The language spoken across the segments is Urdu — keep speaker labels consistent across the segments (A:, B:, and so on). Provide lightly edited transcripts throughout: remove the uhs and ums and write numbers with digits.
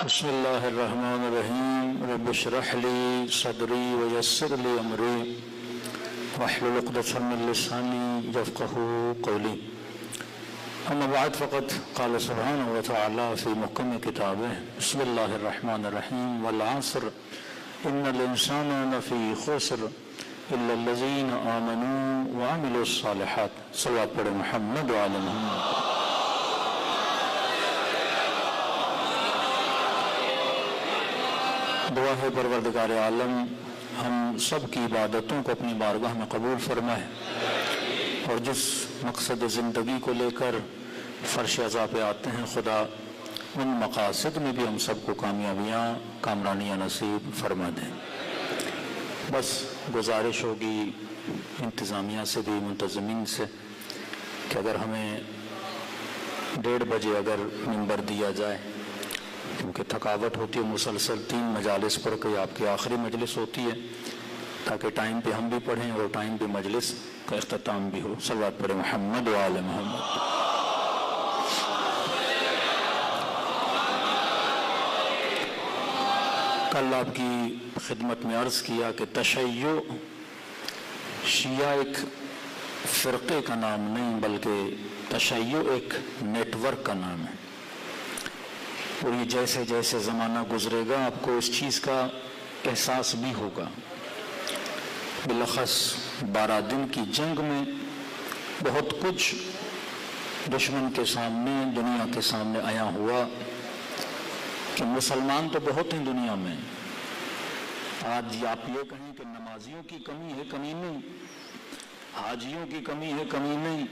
A: بسم اللہ الرحمن الرحیم رب اشرح لی صدری ویسر لی امری واحلل عقدۃ من لسانی یفقهوا قولی اما بعد فقد قال سبحانہ وتعالی فی محکم کتابہ بسم اللہ الرحمن الرحیم والعصر ان الانسان لفی خسر الا الذین آمنوا وعملوا الصالحات صلوات پڑھیں محمد وعلی محمد۔ دعا ہے پروردگار عالم ہم سب کی عبادتوں کو اپنی بارگاہ میں قبول فرمائے اور جس مقصد زندگی کو لے کر فرش عزا پہ آتے ہیں خدا ان مقاصد میں بھی ہم سب کو کامیابیاں کامرانیاں نصیب فرما دیں۔ بس گزارش ہوگی انتظامیہ سے بھی منتظمین سے کہ اگر ہمیں 1:30 بجے اگر منبر دیا جائے، کیونکہ تھکاوٹ ہوتی ہے، مسلسل 3 مجالس پڑھ کے آپ کی آخری مجلس ہوتی ہے، تاکہ ٹائم پہ ہم بھی پڑھیں اور ٹائم پہ مجلس کا اختتام بھی ہو۔ صلوات پڑھیں محمد و آل محمد۔ کل آپ کی خدمت میں عرض کیا کہ تشیع شیعہ ایک فرقے کا نام نہیں بلکہ تشیع ایک نیٹ ورک کا نام ہے، اور یہ جیسے جیسے زمانہ گزرے گا آپ کو اس چیز کا احساس بھی ہوگا۔ بلخص 12 دن کی جنگ میں بہت کچھ دشمن کے سامنے، دنیا کے سامنے آیا ہوا کہ مسلمان تو بہت ہیں دنیا میں۔ آج آپ یہ کہیں کہ نمازیوں کی کمی ہے، کمی نہیں، حاجیوں کی کمی ہے، کمی نہیں،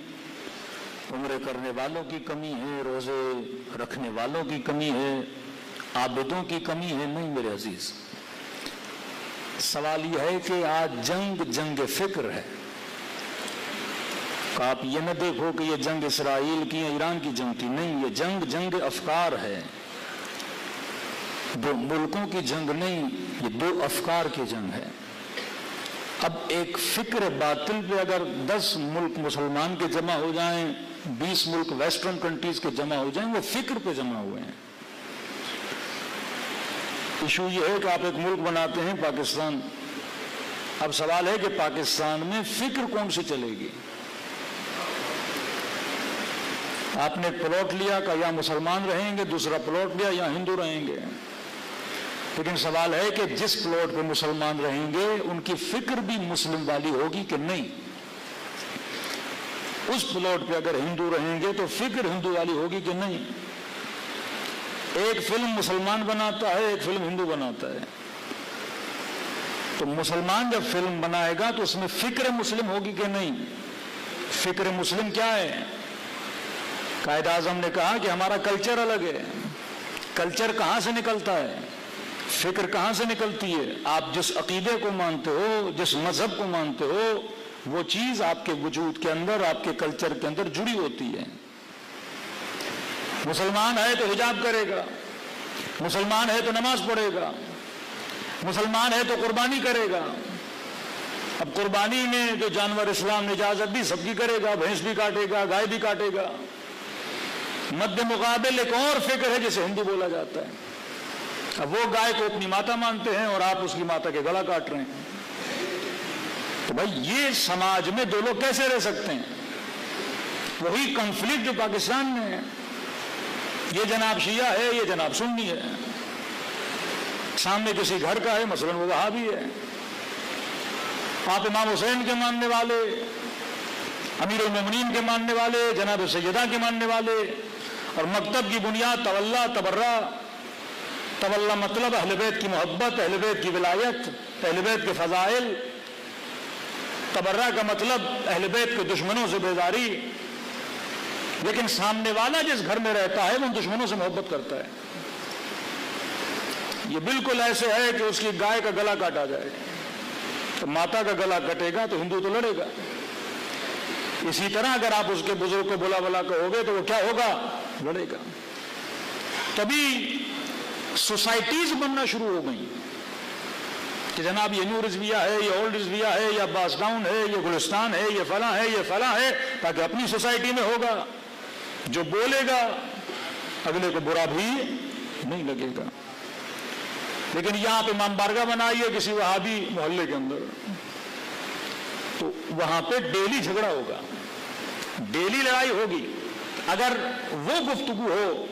A: عمرے کرنے والوں کی کمی ہے، روزے رکھنے والوں کی کمی ہے، عابدوں کی کمی ہے، نہیں میرے عزیز۔ سوال یہ ہے کہ آج جنگ فکر ہے کہ آپ یہ نہ دیکھو کہ یہ جنگ اسرائیل کی یا ایران کی جنگ تھی، نہیں، یہ جنگ افکار ہے، 2 ملکوں کی جنگ نہیں، یہ 2 افکار کی جنگ ہے۔ اب ایک فکر باطل پہ اگر 10 ملک مسلمان کے جمع ہو جائیں، 20 ملک ویسٹرن کنٹریز کے جمع ہو جائیں، وہ فکر پہ جمع ہوئے ہیں۔ ایشو یہ ہے کہ آپ ایک ملک بناتے ہیں پاکستان، اب سوال ہے کہ پاکستان میں فکر کون سی چلے گی؟ آپ نے پلاٹ لیا کہ یا مسلمان رہیں گے، دوسرا پلاٹ لیا یا ہندو رہیں گے، لیکن سوال ہے کہ جس پلاٹ پہ مسلمان رہیں گے ان کی فکر بھی مسلم والی ہوگی کہ نہیں؟ اس پلاٹ پہ اگر ہندو رہیں گے تو فکر ہندو والی ہوگی کہ نہیں؟ ایک فلم مسلمان بناتا ہے، ایک فلم ہندو بناتا ہے، تو مسلمان جب فلم بنائے گا تو اس میں فکر مسلم ہوگی کہ نہیں؟ فکر مسلم کیا ہے؟ قائد اعظم نے کہا کہ ہمارا کلچر الگ ہے۔ کلچر کہاں سے نکلتا ہے؟ فکر کہاں سے نکلتی ہے؟ آپ جس عقیدے کو مانتے ہو، جس مذہب کو مانتے ہو، وہ چیز آپ کے وجود کے اندر، آپ کے کلچر کے اندر جڑی ہوتی ہے۔ مسلمان ہے تو حجاب کرے گا، مسلمان ہے تو نماز پڑھے گا، مسلمان ہے تو قربانی کرے گا۔ اب قربانی میں جو جانور اسلام نے اجازت دی سب کی کرے گا، بھینس بھی کاٹے گا، گائے بھی کاٹے گا۔ مد مقابل ایک اور فکر ہے جسے ہندو بولا جاتا ہے۔ اب وہ گائے کو اپنی ماتا مانتے ہیں اور آپ اس کی ماتا کے گلا کاٹ رہے ہیں، تو بھائی یہ سماج میں 2 لوگ کیسے رہ سکتے ہیں؟ وہی کنفلکٹ جو پاکستان میں ہے، یہ جناب شیعہ ہے، یہ جناب سنی ہے، سامنے کسی گھر کا ہے، مثلا وہ وہابی ہے، آپ امام حسین کے ماننے والے، امیر المومنین کے ماننے والے، جناب سیدہ کے ماننے والے، اور مکتب کی بنیاد تولا تبرہ، تولا مطلب اہل بیت کی محبت، اہل بیت کی ولایت، اہل بیت کے فضائل، تبرہ کا مطلب اہل بیت کے دشمنوں سے بیزاری۔ لیکن سامنے والا جس گھر میں رہتا ہے وہ ان دشمنوں سے محبت کرتا ہے۔ یہ بالکل ایسے ہے کہ اس کی گائے کا گلا کاٹا جائے تو ماتا کا گلا کٹے گا تو ہندو تو لڑے گا۔ اسی طرح اگر آپ اس کے بزرگ کو بلا بلا کہو گے تو وہ کیا ہوگا؟ لڑے گا۔ تبھی سوسائٹیز بننا شروع ہو گئی کہ جناب یہ نیو رضویہ ہے، یہ اولڈ رضویہ ہے، یہ عباس ڈاؤن ہے، یہ گلستان ہے، یہ فلاں ہے، یہ فلاں ہے، تاکہ اپنی سوسائٹی میں ہوگا جو بولے گا اگلے کو برا بھی
B: نہیں لگے گا. لیکن یہاں پہ امام بارگاہ بنائی ہے کسی وہابی محلے کے اندر, تو وہاں پہ ڈیلی جھگڑا ہوگا, ڈیلی لڑائی ہوگی اگر وہ گفتگو ہو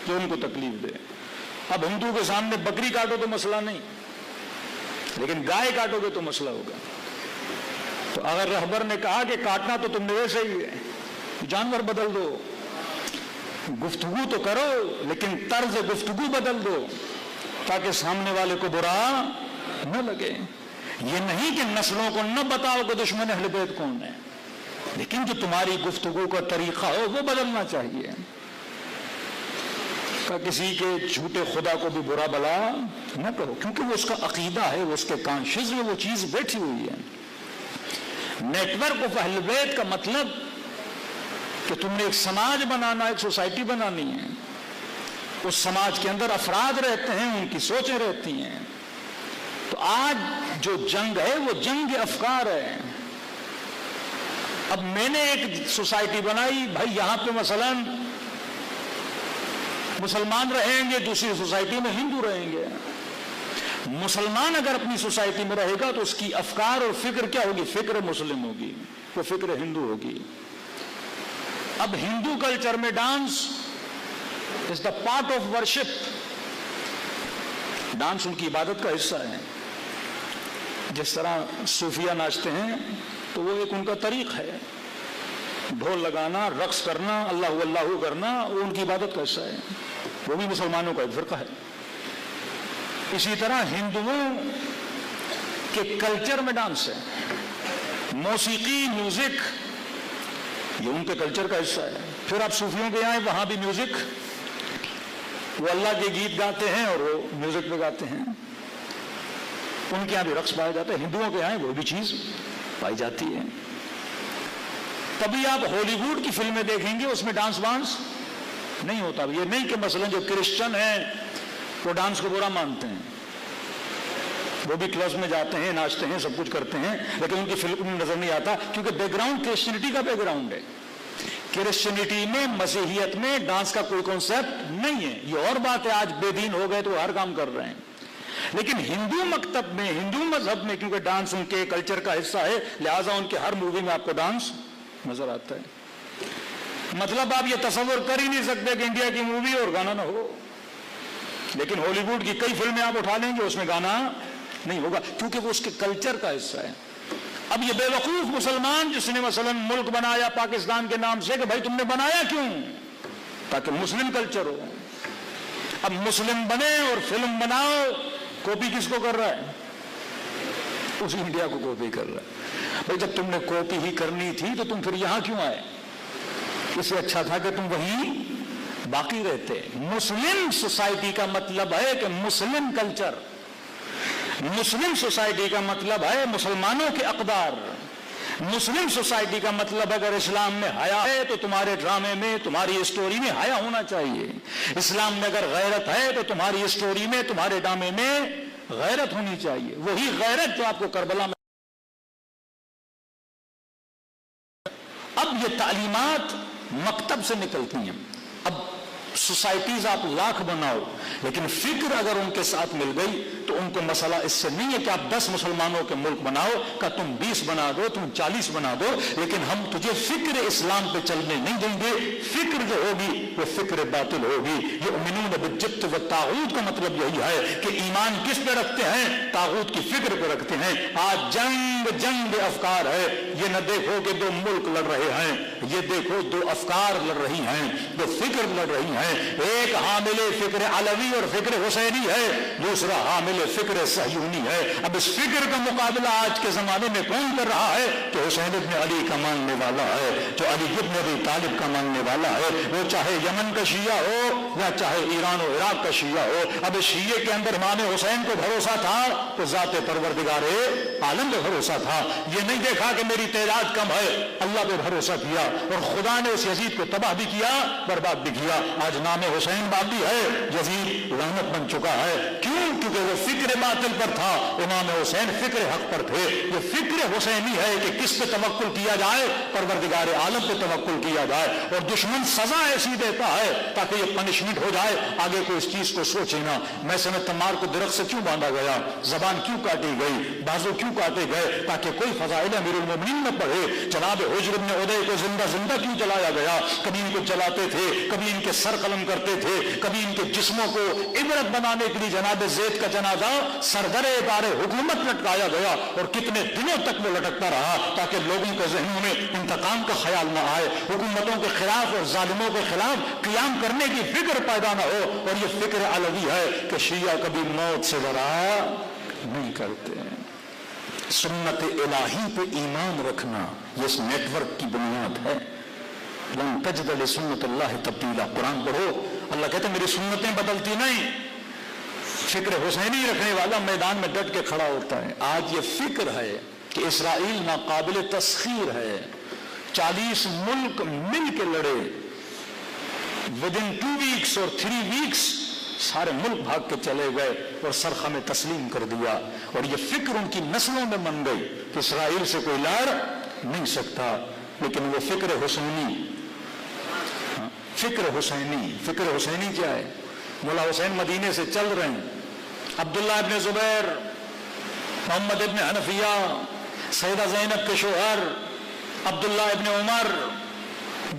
B: جو ان کو تکلیف دے. اب ہندو کے سامنے بکری کاٹو تو مسئلہ نہیں, لیکن گائے کاٹو گے تو مسئلہ ہوگا. تو اگر رہبر نے کہا کہ کاٹنا تو تم نے ویسے ہی ہے, جانور بدل دو, گفتگو تو کرو لیکن طرز گفتگو بدل دو تاکہ سامنے والے کو برا نہ لگے. یہ نہیں کہ نسلوں کو نہ بتاؤ کہ دشمن اہل بیت کون ہے, لیکن جو تمہاری گفتگو کا طریقہ ہو وہ بدلنا چاہیے. کہ کسی کے جھوٹے خدا کو بھی برا بلا نہ کرو, کیونکہ وہ اس کا عقیدہ ہے, وہ اس کے کانشیس میں وہ چیز بیٹھی ہوئی ہے. نیٹ ورک آف اہل بیت کا مطلب کہ تم نے ایک سماج بنانا, ایک سوسائٹی بنانی ہے. اس سماج کے اندر افراد رہتے ہیں, ان کی سوچیں رہتی ہیں. تو آج جو جنگ ہے وہ جنگ افکار ہے. اب میں نے ایک سوسائٹی بنائی, بھائی یہاں پہ مثلا مسلمان رہیں گے, دوسری سوسائٹی میں ہندو رہیں گے. مسلمان اگر اپنی سوسائٹی میں رہے گا تو اس کی افکار اور فکر کیا ہوگی؟ فکر مسلم ہوگی, وہ فکر ہندو ہوگی. اب ہندو کلچر میں dance is the part of worship. Dance ان کی عبادت کا حصہ ہے. جس طرح صوفیہ ناچتے ہیں تو وہ ایک ان کا طریق ہے, ڈھول لگانا, رقص کرنا, اللہ اللہ کرنا, وہ ان کی عبادت کا حصہ ہے. وہ بھی مسلمانوں کا ایک فرقہ ہے. اسی طرح ہندوؤں کے کلچر میں ڈانس ہے, موسیقی, میوزک, یہ ان کے کلچر کا حصہ ہے. پھر آپ صوفیوں کے یہاں وہاں بھی میوزک, وہ اللہ کے گیت گاتے ہیں اور وہ میوزک پہ گاتے ہیں. ان کے یہاں بھی رقص پایا جاتا ہے, ہندوؤں کے یہاں وہ بھی چیز پائی جاتی ہے. تبھی آپ ہالی ووڈ کی فلمیں دیکھیں گے, اس میں ڈانس وانس نہیں ہوتا. یہ نہیں کہ مثلا جو کرسچن ہیں وہ ڈانس کو برا مانتے ہیں, وہ بھی کلبس میں جاتے ہیں, ناچتے ہیں, سب کچھ کرتے ہیں, لیکن ان کی فلم میں نظر نہیں آتا کیونکہ بیک گراؤنڈ کرسچینٹی کا بیک گراؤنڈ ہے. کرسچینٹی میں, مسیحیت میں ڈانس کا کوئی کانسیپٹ نہیں ہے. یہ اور بات ہے آج بے دین ہو گئے تو ہر کام کر رہے ہیں, لیکن ہندو مکتب میں, ہندو مذہب میں کیونکہ ڈانس ان کے کلچر کا حصہ ہے, لہٰذا ان کے ہر مووی میں آپ کو ڈانس نظر آتا ہے. مطلب آپ یہ تصور کر ہی نہیں سکتے کہ انڈیا کی مووی اور گانا نہ ہو, لیکن ہالی ووڈ کی کئی فلمیں آپ اٹھا لیں گے اس میں گانا نہیں ہوگا کیونکہ وہ اس کے کلچر کا حصہ ہے. اب یہ بے وقوف مسلمان جس نے مثلا ملک بنایا پاکستان کے نام سے, کہ بھائی تم نے بنایا کیوں؟ تاکہ مسلم کلچر ہو. اب مسلم بنے اور فلم بناؤ, کاپی کس کو کر رہا ہے؟ اسی انڈیا کو کاپی کر رہا ہے. بھائی جب تم نے کاپی ہی کرنی تھی تو تم پھر یہاں کیوں آئے؟ اس سے اچھا تھا کہ تم وہیں باقی رہتے. مسلم سوسائٹی کا مطلب ہے کہ مسلم کلچر, مسلم سوسائٹی کا مطلب ہے مسلمانوں کے اقدار. مسلم سوسائٹی کا مطلب اگر اسلام میں حیا ہے تو تمہارے ڈرامے میں, تمہاری اسٹوری میں حیا ہونا چاہیے. اسلام میں اگر غیرت ہے تو تمہاری اسٹوری میں, تمہارے ڈرامے میں غیرت ہونی چاہیے. وہی غیرت جو آپ کو کربلا میں. اب یہ تعلیمات مکتب سے نکلتی ہیں. اب سوسائٹیز آپ لاکھ بناؤ, لیکن فکر اگر ان کے ساتھ مل گئی تو ان کو مسئلہ اس سے نہیں ہے کہ آپ 10 مسلمانوں کے ملک بناؤ, کہ تم 20 بنا دو, تم 40 بنا دو, لیکن ہم تجھے فکر اسلام پہ چلنے نہیں دیں گے. فکر جو ہوگی وہ فکر باطل ہوگی. یؤمنون بالجبت والطاغوت کا مطلب یہی ہے کہ ایمان کس پہ رکھتے ہیں؟ طاغوت کی فکر پہ رکھتے ہیں. آج جنگ افکار ہے. یہ نہ دیکھو کہ 2 ملک لڑ رہے ہیں, یہ دیکھو 2 افکار لڑ رہی ہیں, 2 فکر لڑ رہی ہیں. ایک حامل فکر علوی اور فکر حسینی ہے, دوسرا حامل فکر صہیونی ہے. اب اس فکر کا مقابلہ آج کے زمانے میں کون کر رہا ہے؟ تو حسین ابن علی کا ماننے والا ہے, جو علی ابن ابی طالب کا ماننے والا ہے, وہ چاہے یمن کا شیعہ ہو یا چاہے ایران و عراق کا شیعہ ہو. اب اس شیعہ کے اندر امام حسین کو بھروسہ تھا تو ذات پروردگار عالم پہ بھروسہ بھروسہ تھا، یہ نہیں دیکھا کہ میری تعداد کم ہے، اللہ پہ بھروسہ کیا اور خدا نے اس یزید کو تباہ بھی کیا، برباد بھی کیا۔ آج نام حسین باقی ہے، یزید لعنت بن چکا ہے۔ کیوں؟ کیونکہ وہ فکر باطل پر تھا، امام حسین فکر حق پر تھے۔ یہ فکر حسینی ہے کہ کس پہ توکل کیا جائے، پروردگار عالم پہ توکل کیا جائے، اور دشمن سزا ایسی دیتا ہے تاکہ یہ پنشمنٹ ہو جائے، آگے کوئی اس چیز کو سوچے نہ۔ میں سمجھ تمار کو درخت سے کیوں باندھا گیا، زبان کیوں کاٹی گئی، بازو کیوں کاٹے گئے، تاکہ کوئی فضائل امیر المومنین نہ پڑھے۔ جناب حجر بن عدی کو زندہ کیوں جلایا گیا؟ کبھی ان کو جلاتے تھے، کبھی ان کے سر قلم کرتے تھے، کبھی ان کے جسموں کو عبرت بنانے کے لیے جناب زید کا جنازہ سردر ادارے حکومت لٹکایا گیا، اور کتنے دنوں تک وہ لٹکتا رہا تاکہ لوگوں کے ذہنوں میں انتقام کا خیال نہ آئے، حکومتوں کے خلاف اور ظالموں کے خلاف قیام کرنے کی فکر پیدا نہ ہو۔ اور یہ فکر علوی ہے کہ شیعہ کبھی موت سے ڈرا نہیں کرتے۔ سنت الہی پہ ایمان رکھنا یہ اس نیٹ ورک کی بنیاد ہے۔ لن تجد لسنت اللہ تبدیلا، قرآن پڑھو، اللہ کہتے ہیں میری سنتیں بدلتی نہیں۔ فکر حسینی رکھنے والا میدان میں ڈٹ کے کھڑا ہوتا ہے۔ آج یہ فکر ہے کہ اسرائیل ناقابل تسخیر ہے، 40 ملک مل کے لڑے، ودن 2 ویکس اور 3 ویکس سارے ملک بھاگ کے چلے گئے اور سرخہ میں تسلیم کر دیا، اور یہ فکر ان کی نسلوں میں من گئی کہ اسرائیل سے کوئی لڑ نہیں سکتا۔ لیکن وہ فکر حسینی کیا ہے؟ مولا حسین مدینے سے چل رہے ہیں، عبداللہ ابن زبیر، محمد ابن حنفیہ، سیدہ زینب کے شوہر عبداللہ ابن عمر،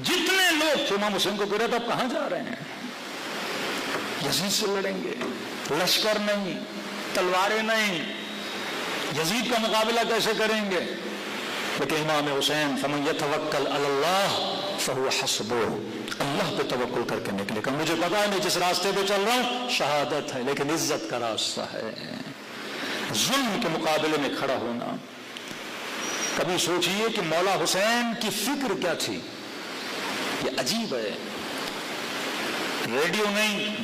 B: جتنے لوگ تھے، امام حسین کو پورے تب کہاں جا رہے ہیں؟ یزید سے لڑیں گے، لشکر نہیں، تلواریں نہیں، یزید کا مقابلہ کیسے کریں گے؟ لیکن امام حسین فمن یتوکل علی اللہ فہو حسبہ، اللہ پہ توکل کر کے نکلے کہ مجھے پتا ہے میں جس راستے پہ چل رہا ہوں شہادت ہے، لیکن عزت کا راستہ ہے، ظلم کے مقابلے میں کھڑا ہونا۔ کبھی سوچئے کہ مولا حسین کی فکر کیا تھی؟ یہ عجیب ہے، ریڈیو نہیں،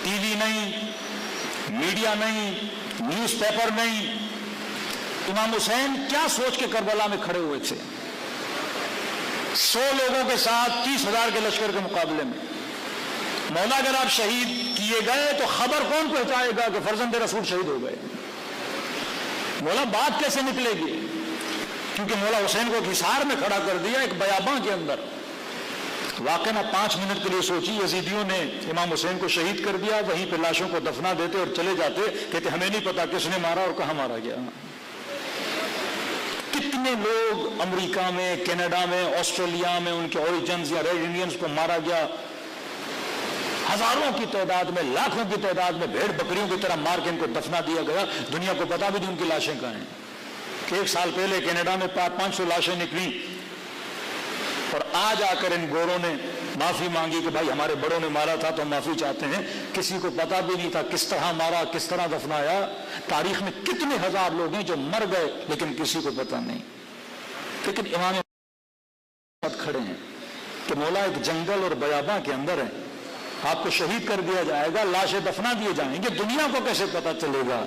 B: ٹی وی نہیں، میڈیا نہیں، نیوز پیپر نہیں، امام حسین کیا سوچ کے کربلا میں کھڑے ہوئے تھے؟ 100 لوگوں کے ساتھ 30,000 کے لشکر کے مقابلے میں۔ مولا اگر آپ شہید کیے گئے تو خبر کون پہنچائے گا کہ فرزند رسول شہید ہو گئے؟ مولا بات کیسے نکلے گی؟ کیونکہ مولا حسین کو ایک حصار میں کھڑا کر دیا، ایک بیاباں کے اندر۔ واقعہ نہ 5 منٹ کے لیے سوچی، یزیدیوں نے امام حسین کو شہید کر دیا، وہیں پہ لاشوں کو دفنا دیتے اور چلے جاتے، کہتے ہمیں نہیں پتا کس نے مارا اور کہاں مارا گیا۔ کتنے لوگ امریکہ میں، کینیڈا میں، آسٹریلیا میں ان کے اوریجنز یا ریڈ انڈینز کو مارا گیا، ہزاروں کی تعداد میں، لاکھوں کی تعداد میں بھیڑ بکریوں کی طرح مار کے ان کو دفنا دیا گیا، دنیا کو پتا بھی نہیں ان کی لاشیں کہاں ہیں۔ کہ 1 سال پہلے کینیڈا میں 500 لاشیں نکلی، اور آج آ کر ان گوروں نے معافی مانگی کہ بھائی ہمارے بڑوں نے مارا تھا تو ہم معافی چاہتے ہیں۔ کسی کو پتا بھی نہیں تھا کس طرح مارا، کس طرح دفنایا۔ تاریخ میں کتنے ہزار لوگ ہیں جو مر گئے لیکن کسی کو پتا نہیں۔ لیکن امام کھڑے ہیں کہ مولا ایک جنگل اور بیاباں کے اندر ہے، آپ کو شہید کر دیا جائے گا، لاشیں دفنا دیے جائیں گے، دنیا کو کیسے پتا چلے گا؟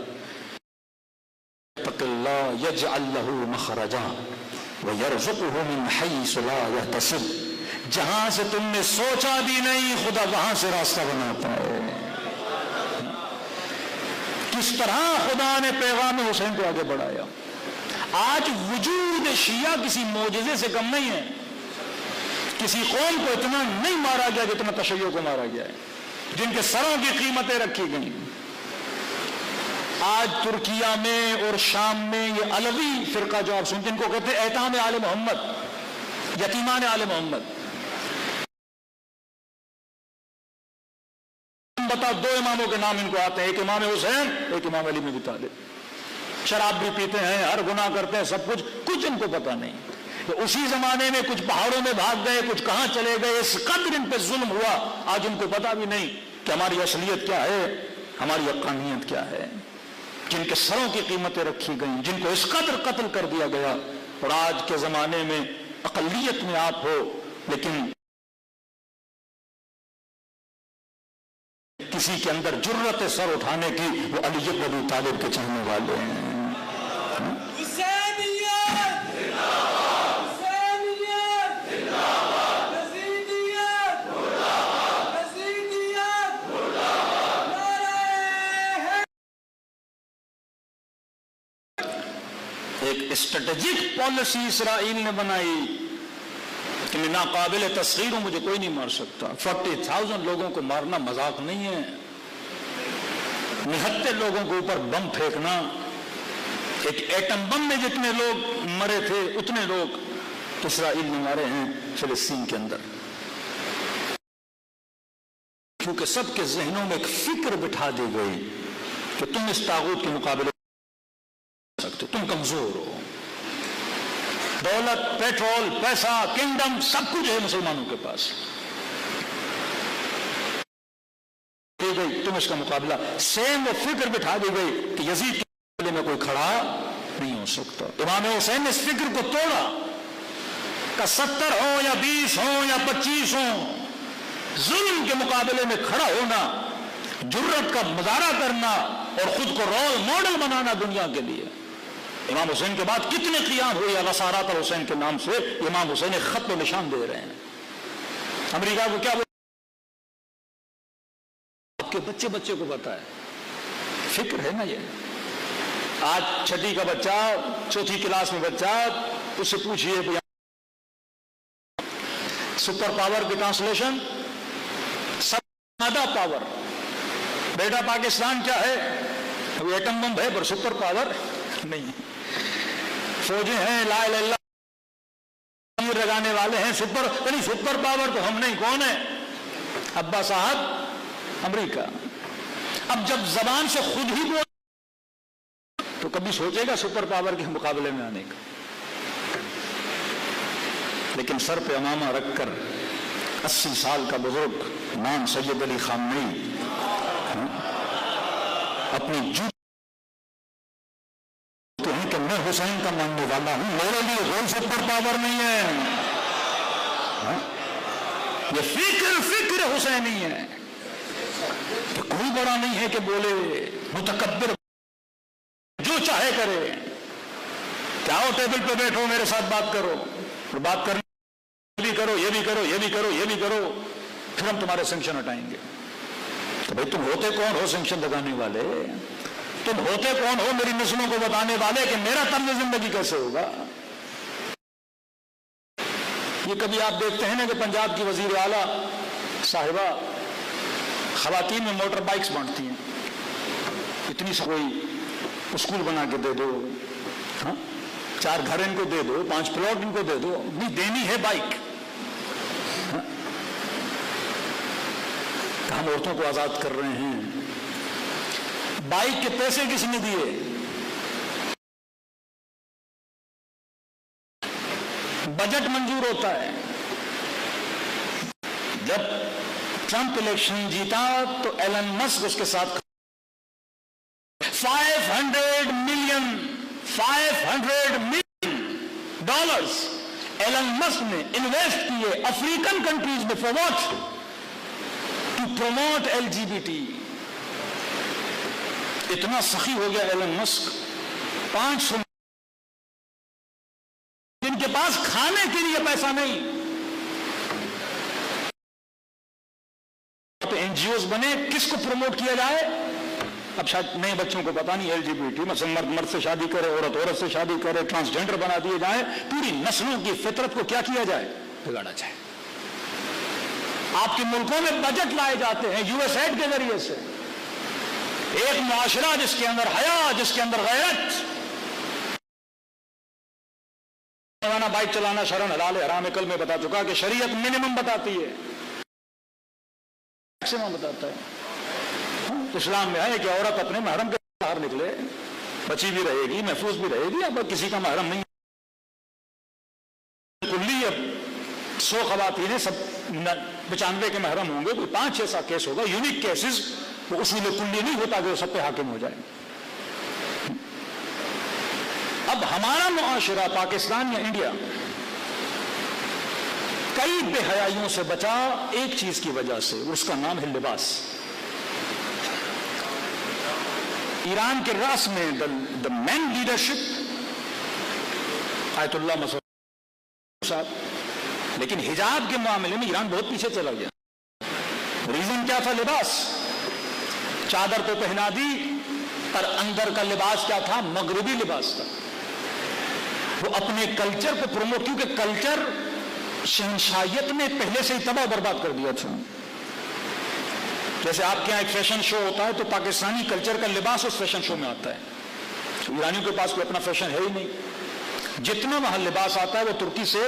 B: اتق اللہ یجعل لہ مخرجا وَيَرْزُقُهُ مِنْ حَيْثُ لَا يَحْتَسِبُ، جہاں سے تم نے سوچا بھی نہیں خدا وہاں سے راستہ بناتا ہے۔ کس طرح خدا نے پیغام حسین کو آگے بڑھایا۔ آج وجود شیعہ کسی معجزے سے کم نہیں ہے، کسی قوم کو اتنا نہیں مارا گیا جتنا تشیع کو مارا گیا ہے، جن کے سروں کی قیمتیں رکھی گئیں۔ آج ترکیہ میں اور شام میں یہ علوی فرقہ جو آپ سنتے ہیں، ان کو کہتے ہیں ایتام آل محمد، یتیمان آل محمد۔ بتا 2 اماموں کے نام ان کو آتے ہیں، ایک امام حسین، ایک امام علی بن ابی طالب۔ شراب بھی پیتے ہیں، ہر گناہ کرتے ہیں، سب کچھ ان کو پتا نہیں۔ اسی زمانے میں کچھ پہاڑوں میں بھاگ گئے، کچھ کہاں چلے گئے، اس قدر ان پہ ظلم ہوا، آج ان کو پتا بھی نہیں کہ ہماری اصلیت کیا ہے، ہماری حقانیت کیا ہے۔ جن کے سروں کی قیمتیں رکھی گئیں، جن کو اس قدر قتل کر دیا گیا، اور آج کے زمانے میں اقلیت میں آپ ہو لیکن کسی کے اندر جرأت سر اٹھانے کی، وہ علی بن ابی طالب کے چاہنے والے ہیں۔ ایک اسٹریٹجک پالیسی اسرائیل نے بنائی کہ میں ناقابل تسخیر ہوں، مجھے کوئی نہیں مار سکتا۔ 40,000 لوگوں کو مارنا مذاق نہیں ہے، نہتے لوگوں کے اوپر بم پھینکنا، ایک ایٹم بم میں جتنے لوگ مرے تھے اتنے لوگ اسرائیل نے مارے ہیں فلسطین کے اندر، کیونکہ سب کے ذہنوں میں ایک فکر بٹھا دی گئی کہ تم اس طاغوت کے مقابلے کر سکتے، تم کمزور ہو، دولت، پیٹرول، پیسہ، کنگڈم سب کچھ ہے مسلمانوں کے پاس، تم اس کا مقابلہ، سیم وہ فکر بٹھا دی گئی کہ یزید کے مقابلے میں کوئی کھڑا نہیں ہو سکتا۔ امام حسین نے اس فکر کو توڑا کہ 70 ہو یا 20 ہو یا 25 ہو، ظلم کے مقابلے میں کھڑا ہونا، جرت کا مظاہرہ کرنا اور خود کو رول ماڈل بنانا دنیا کے لیے۔ امام حسین کے بعد کتنے قیام ہوئے الاسارات الحسین کے نام سے، امام حسین ایک خط و نشان دے رہے ہیں۔ امریکہ کو کیا آپ کے بچے بچے کو پتا ہے، فکر ہے نا یہ۔ آج چھٹی کا بچہ، چوتھی کلاس میں بچہ، اس سے پوچھئے سپر پاور کی ٹرانسلیشن، سب زیادہ پاور، بیٹا پاکستان کیا ہے؟ ابھی ایٹم بم ہے پر سپر پاور نہیں، فوجیں ہیں، لا الہ الا اللہ لگانے والے ہیں، سپر پاور تو ہم نہیں، کون ہے؟ ابا صاحب امریکہ۔ اب جب زبان سے خود ہی بول تو کبھی سوچے گا سپر پاور کے مقابلے میں آنے کا؟ لیکن سر پہ امامہ رکھ کر 80 سال کا بزرگ امام سید علی خامنئی اپنی کہ میں حسین کا ماننے والا ہوں، میرے لیے کوئی سپر پاور نہیں ہے، یہ فکر حسینی ہے کہ کوئی بڑا نہیں ہے کہ بولے، متکبر جو چاہے کرے، کیا ہو ٹیبل پہ بیٹھو میرے ساتھ بات کرو، اور بات کرنے بھی کرو، یہ بھی کرو، یہ بھی کرو، یہ بھی کرو، پھر ہم تمہارے سینکشن ہٹائیں گے۔ تو بھائی تم ہوتے کون ہو سینکشن لگانے والے؟ تم ہوتے کون ہو میری نسلوں کو بتانے والے کہ میرا طرز زندگی کیسے ہوگا؟ یہ کبھی آپ دیکھتے ہیں نا کہ پنجاب کی وزیر اعلیٰ صاحبہ خواتین میں موٹر بائکس بانٹتی ہیں، اتنی سا کوئی اسکول بنا کے دے دو، 4 گھر ان کو دے دو، 5 پلاٹ ان کو دے دو، نہیں دینی ہے بائک۔ ہم عورتوں کو آزاد کر رہے ہیں، بائک کے پیسے کس نے دیے؟ بجٹ منظور ہوتا ہے۔ جب ٹرمپ الیکشن جیتا تو ایلن مسک اس کے ساتھ $500 ملین ڈالرز ایلن مسک نے انویسٹ کیے افریقن کنٹریز میں، for what? To promote LGBT۔ اتنا سخی ہو گیا ایلن مسک، 500 جن کے پاس کھانے کے لیے پیسہ نہیں، تو NGOs بنے، کس کو پروموٹ کیا جائے؟ اب شاید نئے بچوں کو پتا نہیں LGBT، مثلا مرد سے شادی کرے، عورت سے شادی کرے، ٹرانسجینڈر بنا دیے جائیں، پوری نسلوں کی فطرت کو کیا کیا جائے؟ بگاڑا جائے۔ آپ کے ملکوں میں بجٹ لائے جاتے ہیں USAID کے ذریعے سے، ایک معاشرہ جس کے اندر حیا، جس کے اندر غیرت، بائک چلانا شرعاً حلال ہے، حرام ہے، کل میں بتا چکا کہ شریعت منیمم بتاتی ہے، میکسیمم بتاتا ہے۔ اسلام میں ہے کہ عورت اپنے محرم کے باہر نکلے، بچی بھی رہے گی، محفوظ بھی رہے گی، اب کسی کا محرم نہیں، کلی اب 100 خواتین سب 95 کے محرم ہوں گے، کوئی 5-6 کیس ہوگا، یونیک کیسز، وہ اصول کلی نہیں ہوتا کہ وہ سب پہ حاکم ہو جائے۔ اب ہمارا معاشرہ پاکستان یا انڈیا کئی بے حیائیوں سے بچا ایک چیز کی وجہ سے، اس کا نام ہے لباس۔ ایران کے راس میں دا مین لیڈرشپ آیت اللہ مسعود صاحب، لیکن حجاب کے معاملے میں ایران بہت پیچھے چلا گیا۔ ریزن کیا تھا؟ لباس۔ چادر تو پہنا دی، پر اندر کا لباس کیا تھا؟ مغربی لباس تھا۔ وہ اپنے کلچر کو پروموٹ، کیونکہ کلچر شہنشاہیت نے پہلے سے ہی تباہ برباد کر دیا تھا. جیسے آپ کے یہاں ایک فیشن شو ہوتا ہے تو پاکستانی کلچر کا لباس اس فیشن شو میں آتا ہے. ایرانیوں کے پاس کوئی اپنا فیشن ہے ہی نہیں. جتنا وہاں لباس آتا ہے وہ ترکی سے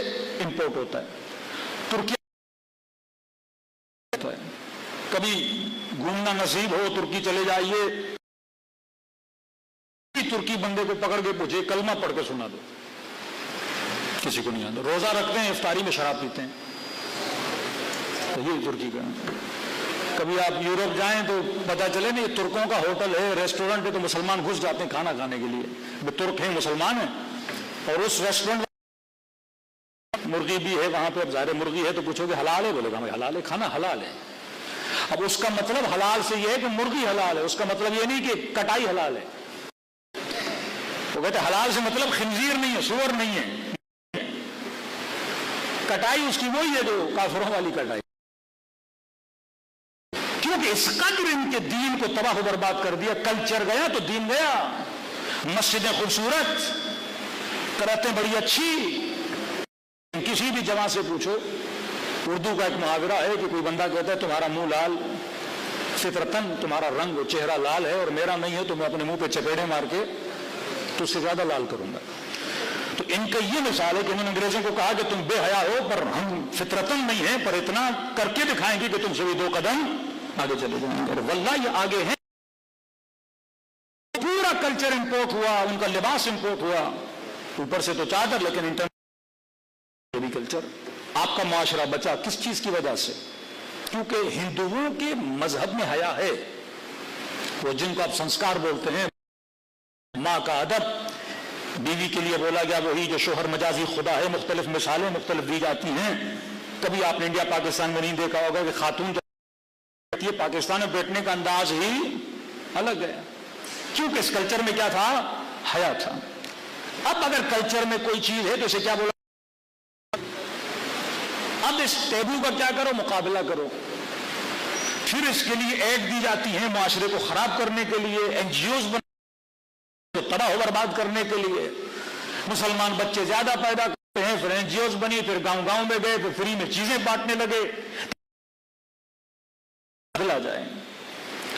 B: امپورٹ ہوتا ہے. ترکی کبھی گھومنا نصیب ہو ترکی چلے جائیے، ترکی بندے کو پکڑ کے پوچھے کلمہ پڑھ کے سنا دو، کسی کو نہیں آتا. روزہ رکھتے ہیں، افطاری میں شراب پیتے ہیں. تو یہ ترکی کا. کبھی آپ یورپ جائیں تو پتہ چلے نا یہ ترکوں کا ہوٹل ہے، ریسٹورنٹ ہے، تو مسلمان گھس جاتے ہیں کھانا کھانے کے لیے. وہ ترک ہیں، مسلمان ہیں، اور اس ریسٹورنٹ مرغی بھی ہے وہاں پہ. اب ظاہر مرغی ہے تو پوچھو کہ حلال ہے، بولے گا حلال ہے، کھانا حلال ہے. اب اس کا مطلب حلال سے یہ ہے کہ مرغی حلال ہے، اس کا مطلب یہ نہیں کہ کٹائی حلال ہے. وہ کہتے ہیں حلال سے مطلب خنزیر نہیں ہے، سور نہیں ہے. کٹائی اس کی وہی ہے جو کافروں والی کٹائی. کیونکہ اس قدر ان کے دین کو تباہ و برباد کر دیا. کلچر گیا تو دین گیا. مسجدیں خوبصورت، کرتیں بڑی اچھی. کسی بھی جگہ سے پوچھو، اردو کا ایک محاورہ ہے کہ کوئی بندہ کہتا ہے تمہارا منہ لال، فطرتن تمہارا رنگ چہرہ لال ہے اور میرا نہیں ہے، تو میں اپنے منہ پہ چپیڑے مار کے تو اس سے زیادہ لال کروں گا. تو ان کا یہ مثال ہے کہ انہوں نے انگریزوں کو کہا کہ تم بے حیا ہو، پر ہم فطرتن نہیں ہیں، پر اتنا کر کے دکھائیں گے کہ تم سے بھی 2 قدم آگے چلے جائیں گے. اور واللہ یہ آگے ہیں. پورا کلچر امپورٹ ہوا، ان کا لباس امپورٹ ہوا، اوپر سے تو چادر، لیکن انٹرنیٹ بھی کلچر. آپ کا معاشرہ بچا کس چیز کی وجہ سے؟ کیونکہ ہندوؤں کے مذہب میں حیا ہے. وہ جن کو آپ سنسکار بولتے ہیں، ماں کا ادب، بیوی کے لیے بولا گیا وہی جو شوہر مجازی خدا ہے. مختلف مثالیں مختلف دی جاتی ہیں. کبھی آپ نے انڈیا پاکستان میں نہیں دیکھا ہوگا کہ خاتون یہ پاکستان میں بیٹھنے کا انداز ہی الگ ہے، کیونکہ اس کلچر میں کیا تھا؟ حیا تھا. اب اگر کلچر میں کوئی چیز ہے تو اسے کیا بولا؟ اب اس ٹیبو کا کیا کرو؟ مقابلہ کرو. پھر اس کے لیے ایڈ دی جاتی ہیں معاشرے کو خراب کرنے کے لیے، این جی اوز تباہ و برباد کرنے کے لیے. مسلمان بچے زیادہ پیدا کرتے ہیں، پھر این جی اوز بنی، پھر گاؤں گاؤں میں گئے، پھر فری میں چیزیں بانٹنے لگے. آ جائیں.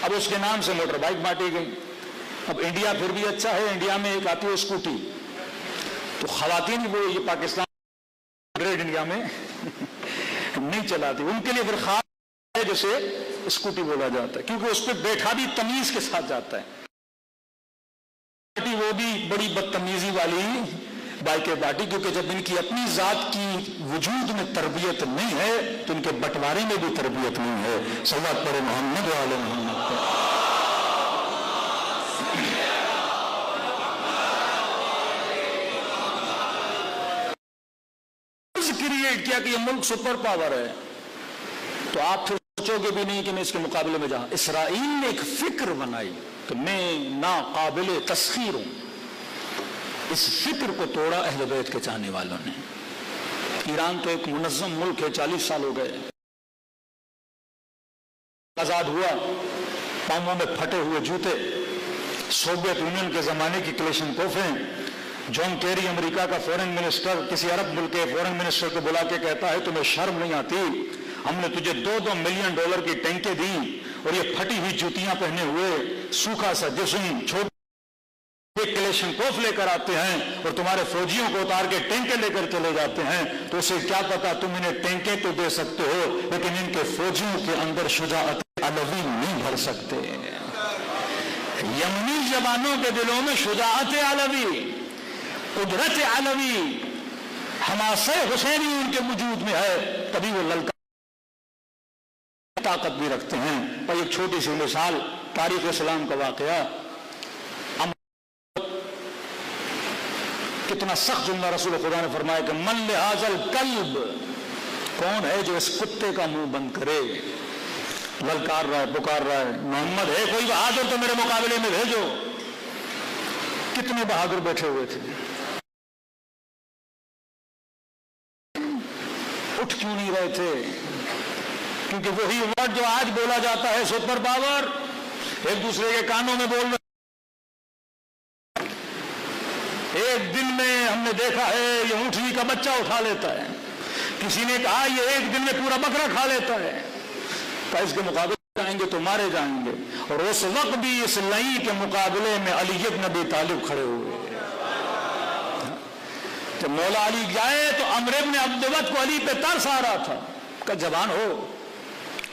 B: اب اس کے نام سے موٹر بائک بانٹی گئی. اب انڈیا پھر بھی اچھا ہے، انڈیا میں ایک آتی ہے اسکوٹی، تو خواتین وہ یہ پاکستان گریڈ انڈیا میں نہیں چلاتی. ان کے لیے پھر خاص ہے جسے اسکوٹی بولا جاتا ہے، کیونکہ اس پہ بیٹھا بھی تمیز کے ساتھ جاتا ہے. وہ بھی بڑی بدتمیزی والی بائکیں بانٹی، کیونکہ جب ان کی اپنی ذات کی وجود میں تربیت نہیں ہے تو ان کے بٹوارے میں بھی تربیت نہیں ہے. صلوات پڑھے محمد و آل محمد پر. کریٹ کیا کہ یہ ملک سپر پاور ہے، تو آپ پھر سوچو گے بھی نہیں کہ میں اس کے مقابلے میں جہاں اسرائیل نے ایک فکر بنائی کہ میں ناقابل تسخیر ہوں، اس فکر کو توڑا اہل بیت کے چاہنے والوں نے. ایران تو ایک منظم ملک ہے، 40 سال ہو گئے آزاد ہوا. پاؤں میں پھٹے ہوئے جوتے، سوویت یونین کے زمانے کی کلیشن کوفیں. جان کیری امریکہ کا فورن منسٹر کسی عرب ملک کے فورن منسٹر کو بلا کے کہتا ہے تمہیں شرم نہیں آتی؟ ہم نے تجھے $2 ملین کی ٹینکیں دی اور یہ پھٹی ہوئی جوتیاں پہنے ہوئے سوکھا سا جسم چھوٹے کلیشن کوف لے کر آتے ہیں اور تمہارے فوجیوں کو اتار کے ٹینکیں لے کر چلے جاتے ہیں. تو اسے کیا پتا تم انہیں ٹینکیں تو دے سکتے ہو لیکن ان کے فوجیوں کے اندر شجاعت علوی نہیں بھر سکتے. یمنی جوانوں کے دلوں میں شجاعت علوی، قدرت علوی، حماسہ حسینی ان کے وجود میں ہے، تبھی وہ للکار طاقت بھی رکھتے ہیں. اور ایک چھوٹی سی مثال تاریخ اسلام کا واقعہ. کتنا سخت جملہ رسول خدا نے فرمایا کہ من لہذا الکلب، کون ہے جو اس کتے کا منہ بند کرے؟ للکار رہا ہے، پکار رہا ہے، محمد ہے کوئی بہادر تو میرے مقابلے میں بھیجو. کتنے بہادر بیٹھے ہوئے تھے، اٹھ کیوں نہیں رہے تھے؟ کیونکہ وہی ورڈ جو آج بولا جاتا ہے سپر پاور، ایک دوسرے کے کانوں میں بول رہے. ایک دن میں ہم نے دیکھا ہے یہ اونٹنی کا بچہ اٹھا لیتا ہے، کسی نے کہا یہ ایک دن میں پورا بکرا کھا لیتا ہے، کہ اس کے مقابلے جائیں گے تو مارے جائیں گے۔ اور اس وقت بھی اس لئی کے مقابلے میں علی بن ابی طالب کھڑے ہوئے۔ جب مولا علی جائے تو عمرو بن عبد ود کو علی پہ ترس آ رہا تھا کہ جوان ہو،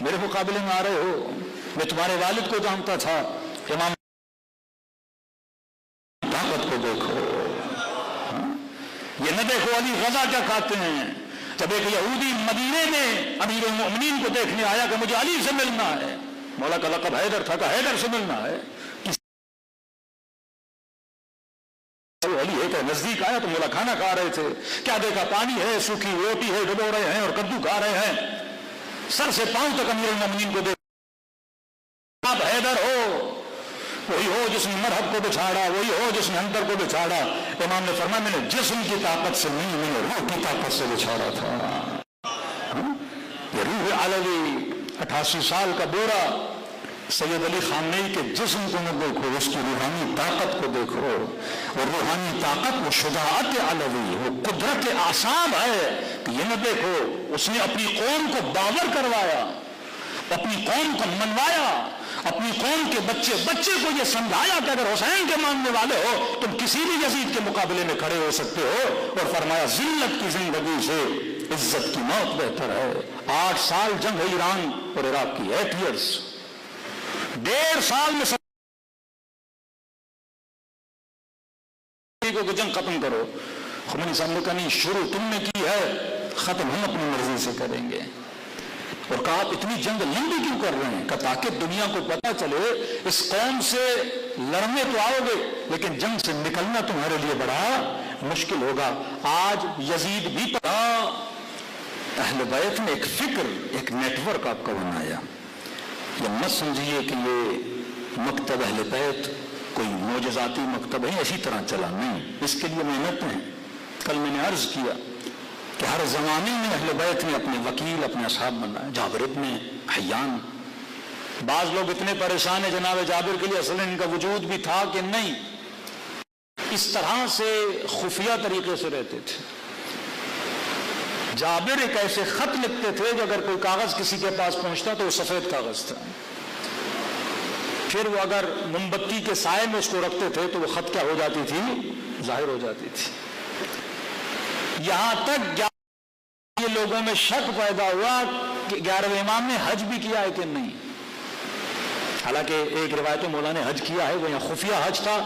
B: میرے مقابلے میں آ رہے ہو، میں تمہارے والد کو جانتا تھا، امام طاقت کو دیکھو، یہ نہ دیکھو علی غزہ کیا کھاتے ہیں۔ جب ایک یہودی مدینے میں امیر المؤمنین کو دیکھنے آیا کہ مجھے علی سے ملنا ہے، مولا کا لقب حیدر تھا، کہ حیدر سے ملنا ہے، علی ہے کہ نزدیک آیا تو مولا کھانا کھا رہے تھے، کیا دیکھا پانی ہے، سوکھی روٹی ہے ڈبو رہے ہیں اور کدو کھا رہے ہیں، سر سے پاؤں تک امیر المؤمنین کو دیکھا۔ آپ حیدر ہو، وہی ہو جس نے مرحب کو بچھاڑا، وہی ہو جس نے اندر کو بچھاڑا۔ امام نے فرمایا میں نے جسم کی طاقت سے نہیں، میں نے روح کی طاقت سے بچھاڑا تھا۔ یہ روح علوی 88 سال کا بوڑھا سید علی خامنئی کے جسم کو نہ دیکھو، اس کی روحانی طاقت کو دیکھو، اور روحانی طاقت وہ شجاعت علوی، وہ قدرت اعصاب ہے کہ یہ نہ دیکھو اس نے اپنی قوم کو باور کروایا، اپنی قوم کو منوایا، اپنی قوم کے بچے کو یہ سمجھایا کہ اگر حسین کے ماننے والے ہو تم کسی بھی یزید کے مقابلے میں کھڑے ہو سکتے ہو، اور فرمایا ذلت کی زندگی سے عزت کی موت بہتر ہے۔ 8 سال جنگ ہے ایران اور عراق کی، 8 ایئرس، 1.5 سال میں کو جنگ ختم کرو۔ خمینی صاحب نے کہا نہیں، شروع تم نے کی ہے، ختم ہم اپنی مرضی سے کریں گے۔ اور کہا آپ اتنی جنگ لمبی کیوں کر رہے ہیں؟ کہ تاکہ دنیا کو پتہ چلے اس قوم سے لڑنے تو آؤ گے لیکن جنگ سے نکلنا تمہارے لیے بڑا مشکل ہوگا۔ آج یزید بھی پڑا، اہل بیت نے ایک فکر، ایک نیٹ ورک آپ کا بنایا۔ یہ مت سمجھیے کہ یہ مکتب اہل بیت کوئی معجزاتی مکتب ہے اسی طرح چلا، نہیں، اس کے لیے محنت ہے۔ کل میں نے عرض کیا کہ ہر زمانے میں اہل بیت نے اپنے وکیل، اپنے اصحاب بنائے۔ جابر ابن حیان، بعض لوگ اتنے پریشان ہیں جناب جابر کے لیے اصل ان کا وجود بھی تھا کہ نہیں، اس طرح سے خفیہ طریقے سے رہتے تھے۔ جابر ایک ایسے خط لکھتے تھے کہ اگر کوئی کاغذ کسی کے پاس پہنچتا تو وہ سفید کاغذ تھا، پھر وہ اگر موم بتی کے سائے میں اس کو رکھتے تھے تو وہ خط کیا ہو جاتی تھی؟ ظاہر ہو جاتی تھی۔ یہاں تک یہ لوگوں میں شک پیدا ہوا کہ 11ویں امام نے حج بھی کیا ہے کہ نہیں، حالانکہ ایک روایت مولا نے حج کیا ہے، وہ یہاں خفیہ حج تھا۔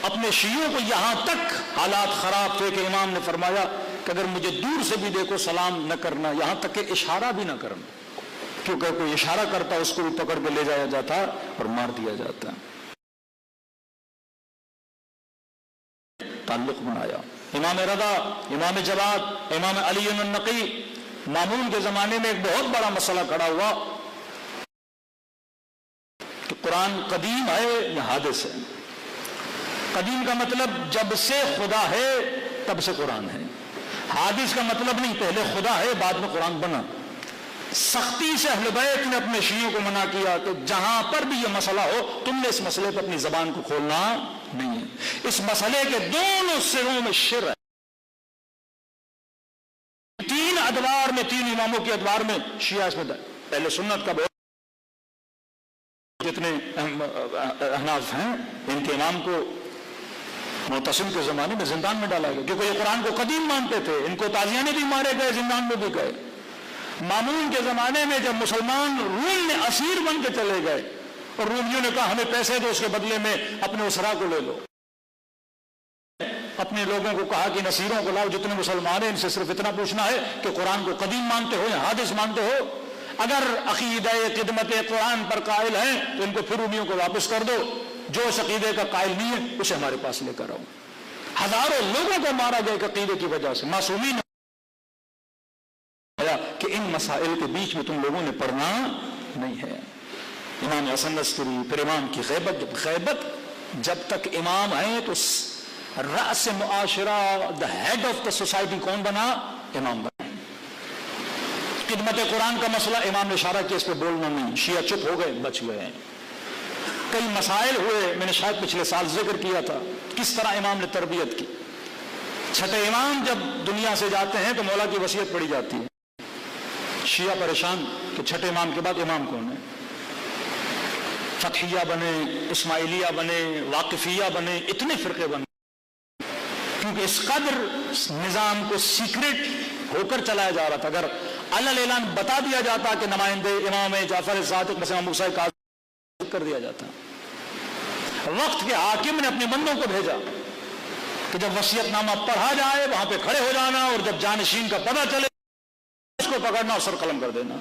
B: اپنے شیعوں کو یہاں تک حالات خراب تھے کہ امام نے فرمایا کہ اگر مجھے دور سے بھی دیکھو سلام نہ کرنا، یہاں تک کہ اشارہ بھی نہ کرنا، کیونکہ کوئی اشارہ کرتا اس کو بھی پکڑ کے لے جایا جاتا اور مار دیا جاتا۔ تعلق بنایا۔ امام رضا، امام جواد، امام علی النقی، مامون کے زمانے میں ایک بہت بڑا مسئلہ کھڑا ہوا کہ قرآن قدیم ہے یا حادث ہے۔ قدیم کا مطلب جب سے خدا ہے تب سے قرآن ہے، حادث کا مطلب نہیں پہلے خدا ہے بعد میں قرآن بنا۔ سختی سے اہل بیت نے اپنے شیعوں کو منع کیا کہ جہاں پر بھی یہ مسئلہ ہو تم نے اس مسئلے پر اپنی زبان کو کھولنا نہیں ہے۔ اس مسئلے کے دونوں سروں میں شر ہے۔ 3 ادوار میں، 3 اماموں کے ادوار میں شیعہ اس میں پہلے سنت کا بہت، جتنے احناف ہیں ان کے امام کو معتصم کے زمانے میں زندان میں ڈالا گیا کیونکہ یہ قرآن کو قدیم مانتے تھے، ان کو تازیانے بھی مارے گئے، زندان میں بھی گئے۔ مامون کے زمانے میں جب مسلمان روم میں اسیر بن کے چلے گئے اور رومیوں نے کہا ہمیں پیسے دو، اس کے بدلے میں اپنے اسرا کو لے لو، اپنے لوگوں کو کہا کہ اسیروں کو لاؤ جتنے مسلمان ہیں ان سے صرف اتنا پوچھنا ہے کہ قرآن کو قدیم مانتے ہو یا حادث مانتے ہو، اگر عقیدہ خدمت قرآن پر قائل ہیں تو ان کو پھر رومیوں کو واپس کر دو، جو اس عقیدے کا قائل نہیں ہے اسے ہمارے پاس لے کر آؤ۔ ہزاروں لوگوں کو مارا گیا ایک عقیدے کی وجہ سے، معصومین کہ ان مسائل کے بیچ میں تم لوگوں نے پڑھنا نہیں ہے۔ امام حسن عسکری، پھر امام کی غیبت جب تک امام آئے تو رأس معاشرہ، the head of the society کون بنا؟ امام بنا۔ خدمت قرآن کا مسئلہ امام نے اشارہ کیا اس پہ بولنا نہیں، شیعہ چپ ہو گئے، بچ گئے۔ کئی مسائل ہوئے، میں نے شاید پچھلے سال ذکر کیا تھا کس طرح امام نے تربیت کی۔ چھٹے امام جب دنیا سے جاتے ہیں تو مولا کی وصیت پڑھی جاتی ہے، شیعہ پریشان کہ چھٹے امام کے بعد امام کون ہے؟ فتحیہ بنے، اسماعیلیہ بنے، واقفیہ بنے، اتنے فرقے بنے، کیونکہ اس قدر نظام کو سیکرٹ ہو کر چلایا جا رہا تھا۔ اگر علل اعلان بتا دیا جاتا کہ نمائندے امام جعفر صادق مثلا موسیٰ کاظم کر دیا جاتا، وقت کے حاکم نے اپنے بندوں کو بھیجا کہ جب وصیت نامہ پڑھا جائے وہاں پہ کھڑے ہو جانا، اور جب جانشین کا پتہ چلے اس کو پکڑنا اور سر قلم کر دینا۔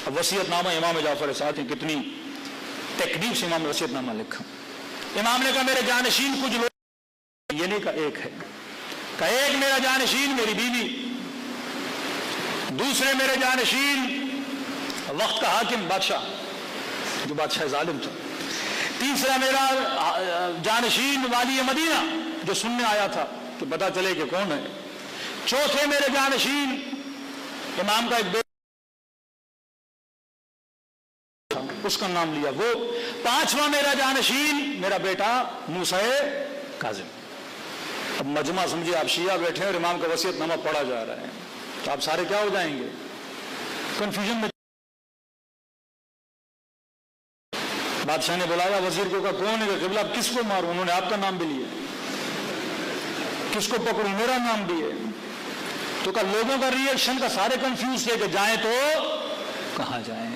B: اب وصیت نامہ امام جعفر صادق کتنی تکنیک سے امام نے وصیت نامہ لکھا۔ امام نے کہا میرے جانشین کچھ لوگ، یہ نہیں کہا ایک ہے، کہا ایک میرا جانشین میری بیوی، دوسرے میرے جانشین وقت کا حاکم بادشاہ جو بادشاہ ظالم تھا، تیسرا میرا جانشین والی مدینہ جو سننے آیا تھا کہ پتا چلے کہ کون ہے، چوتھے میرے جانشین امام کا ایک بیٹا اس کا نام لیا وہ، پانچواں میرا جانشین میرا بیٹا موسیٰ کاظم۔ اب مجمع سمجھے آپ شیعہ بیٹھے اور امام کا وصیت نامہ پڑھا جا رہا ہے تو آپ سارے کیا ہو جائیں گے؟ کنفیوژن میں۔ بادشاہ نے بلایا وزیر کو، کہا کون ہے؟ قبلہ اب کس کو ماروں؟ انہوں نے آپ کا نام بھی لیا، کس کو پکڑوں؟ میرا نام بھی ہے۔ تو کہا لوگوں کا ریئیکشن کا سارے کنفیوز تھے کہ جائیں تو کہاں جائیں۔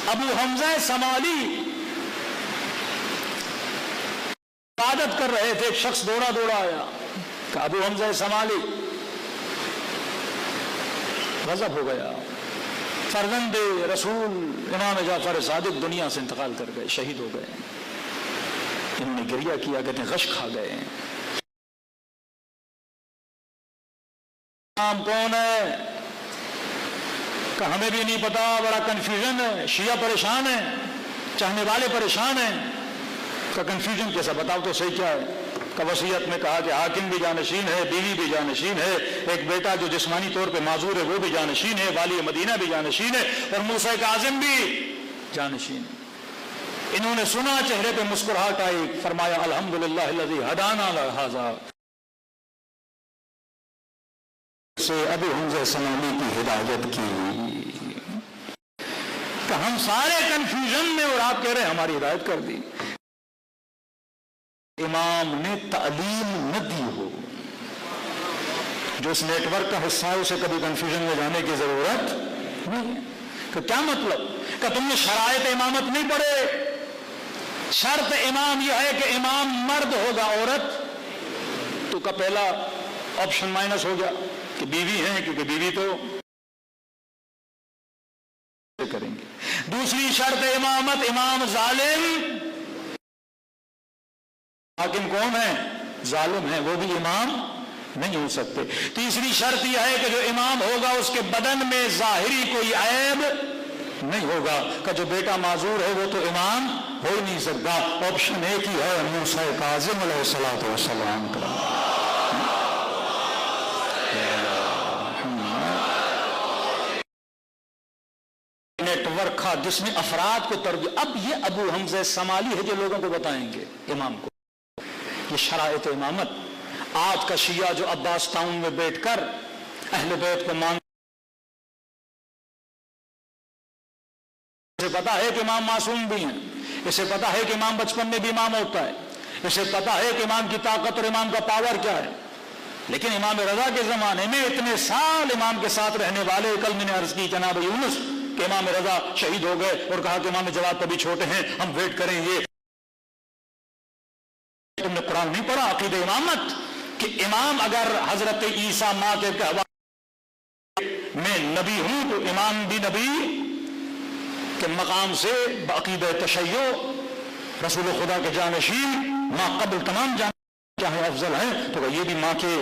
B: ابو حمزہ سمالی عبادت کر رہے تھے، ایک شخص دوڑا دوڑا آیا کہ ابو حمزہ سمالی غضب ہو گیا، فرزند رسول امام جعفر صادق دنیا سے انتقال کر گئے، شہید ہو گئے۔ انہوں نے گریہ کیا، کہتے ہیں غش کھا گئے۔ امام کون ہے؟ کہ ہمیں بھی نہیں پتا، بڑا کنفیوژن ہے، شیعہ پریشان ہے، چاہنے والے پریشان ہیں۔ کہ کنفیوژن کیسا؟ بتاؤ تو صحیح کیا ہے؟ کہ وصیت میں کہا کہ حاکم بھی جانشین ہے، بیوی بھی جانشین ہے، ایک بیٹا جو جسمانی طور پہ معذور ہے وہ بھی جانشین ہے، والی مدینہ بھی جانشین ہے، اور موسیٰ کاظم بھی جانشین ہے۔ انہوں نے سنا، چہرے پہ مسکراہٹ آئی، فرمایا الحمدللہ الذی ہدانا لہذا، سے ابو حمزہ سمالی کی ہدایت کی کہ ہم سارے کنفیوژن میں اور آپ کہہ رہے ہیں ہماری ہدایت کر دی۔ امام نے تعلیم نہ دی ہو، جو اس نیٹ ورک کا حصہ ہے اسے کبھی کنفیوژن میں جانے کی ضرورت نہیں ہے۔ کہ کیا مطلب؟ کہ تم نے شرائط امامت نہیں پڑھے۔ شرط امام یہ ہے کہ امام مرد ہوگا، عورت تو کا پہلا آپشن مائنس ہو گیا کہ بیوی ہیں، کیونکہ بیوی تو کریں گے۔ دوسری شرط امامت، امام ظالم، حاکم کون ہے؟ ظالم ہے، وہ بھی امام نہیں ہو سکتے۔ تیسری شرط یہ ہے کہ جو امام ہوگا اس کے بدن میں ظاہری کوئی عیب نہیں ہوگا، کہ جو بیٹا معذور ہے وہ تو امام ہو ہی نہیں سکتا۔ آپشن ایک ہی ہے، موسیٰ کاظم علیہ الصلوۃ والسلام کا۔ نیٹ ورک کا جس میں افراد کو تربیت، اب یہ ابو حمزہ سمالی ہے جو لوگوں کو بتائیں گے امام کو یہ شرائط امامت۔ آج کا شیعہ جو عباس ٹاؤن میں بیٹھ کر اہل بیت کو مانگ، اسے پتا ہے کہ امام معصوم بھی ہیں، اسے پتا ہے کہ امام بچپن میں بھی امام ہوتا ہے، اسے پتا ہے کہ امام کی طاقت اور امام کا پاور کیا ہے، لیکن امام رضا کے زمانے میں اتنے سال امام کے ساتھ رہنے والے، کل میں نے عرض کی جناب یونس کہ امام رضا شہید ہو گئے اور کہا کہ امام جواد کبھی چھوٹے ہیں، ہم ویٹ کریں گے۔ تم نے قرآن نہیں پڑھا عقید امامت کہ امام اگر حضرت عیسیٰ ماں کے میں نبی ہوں تو امام بھی نبی کے مقام سے بعقید تشیع رسول خدا کے جانشین ماں قبل تمام جان چاہے افضل ہیں، تو یہ بھی ماں کے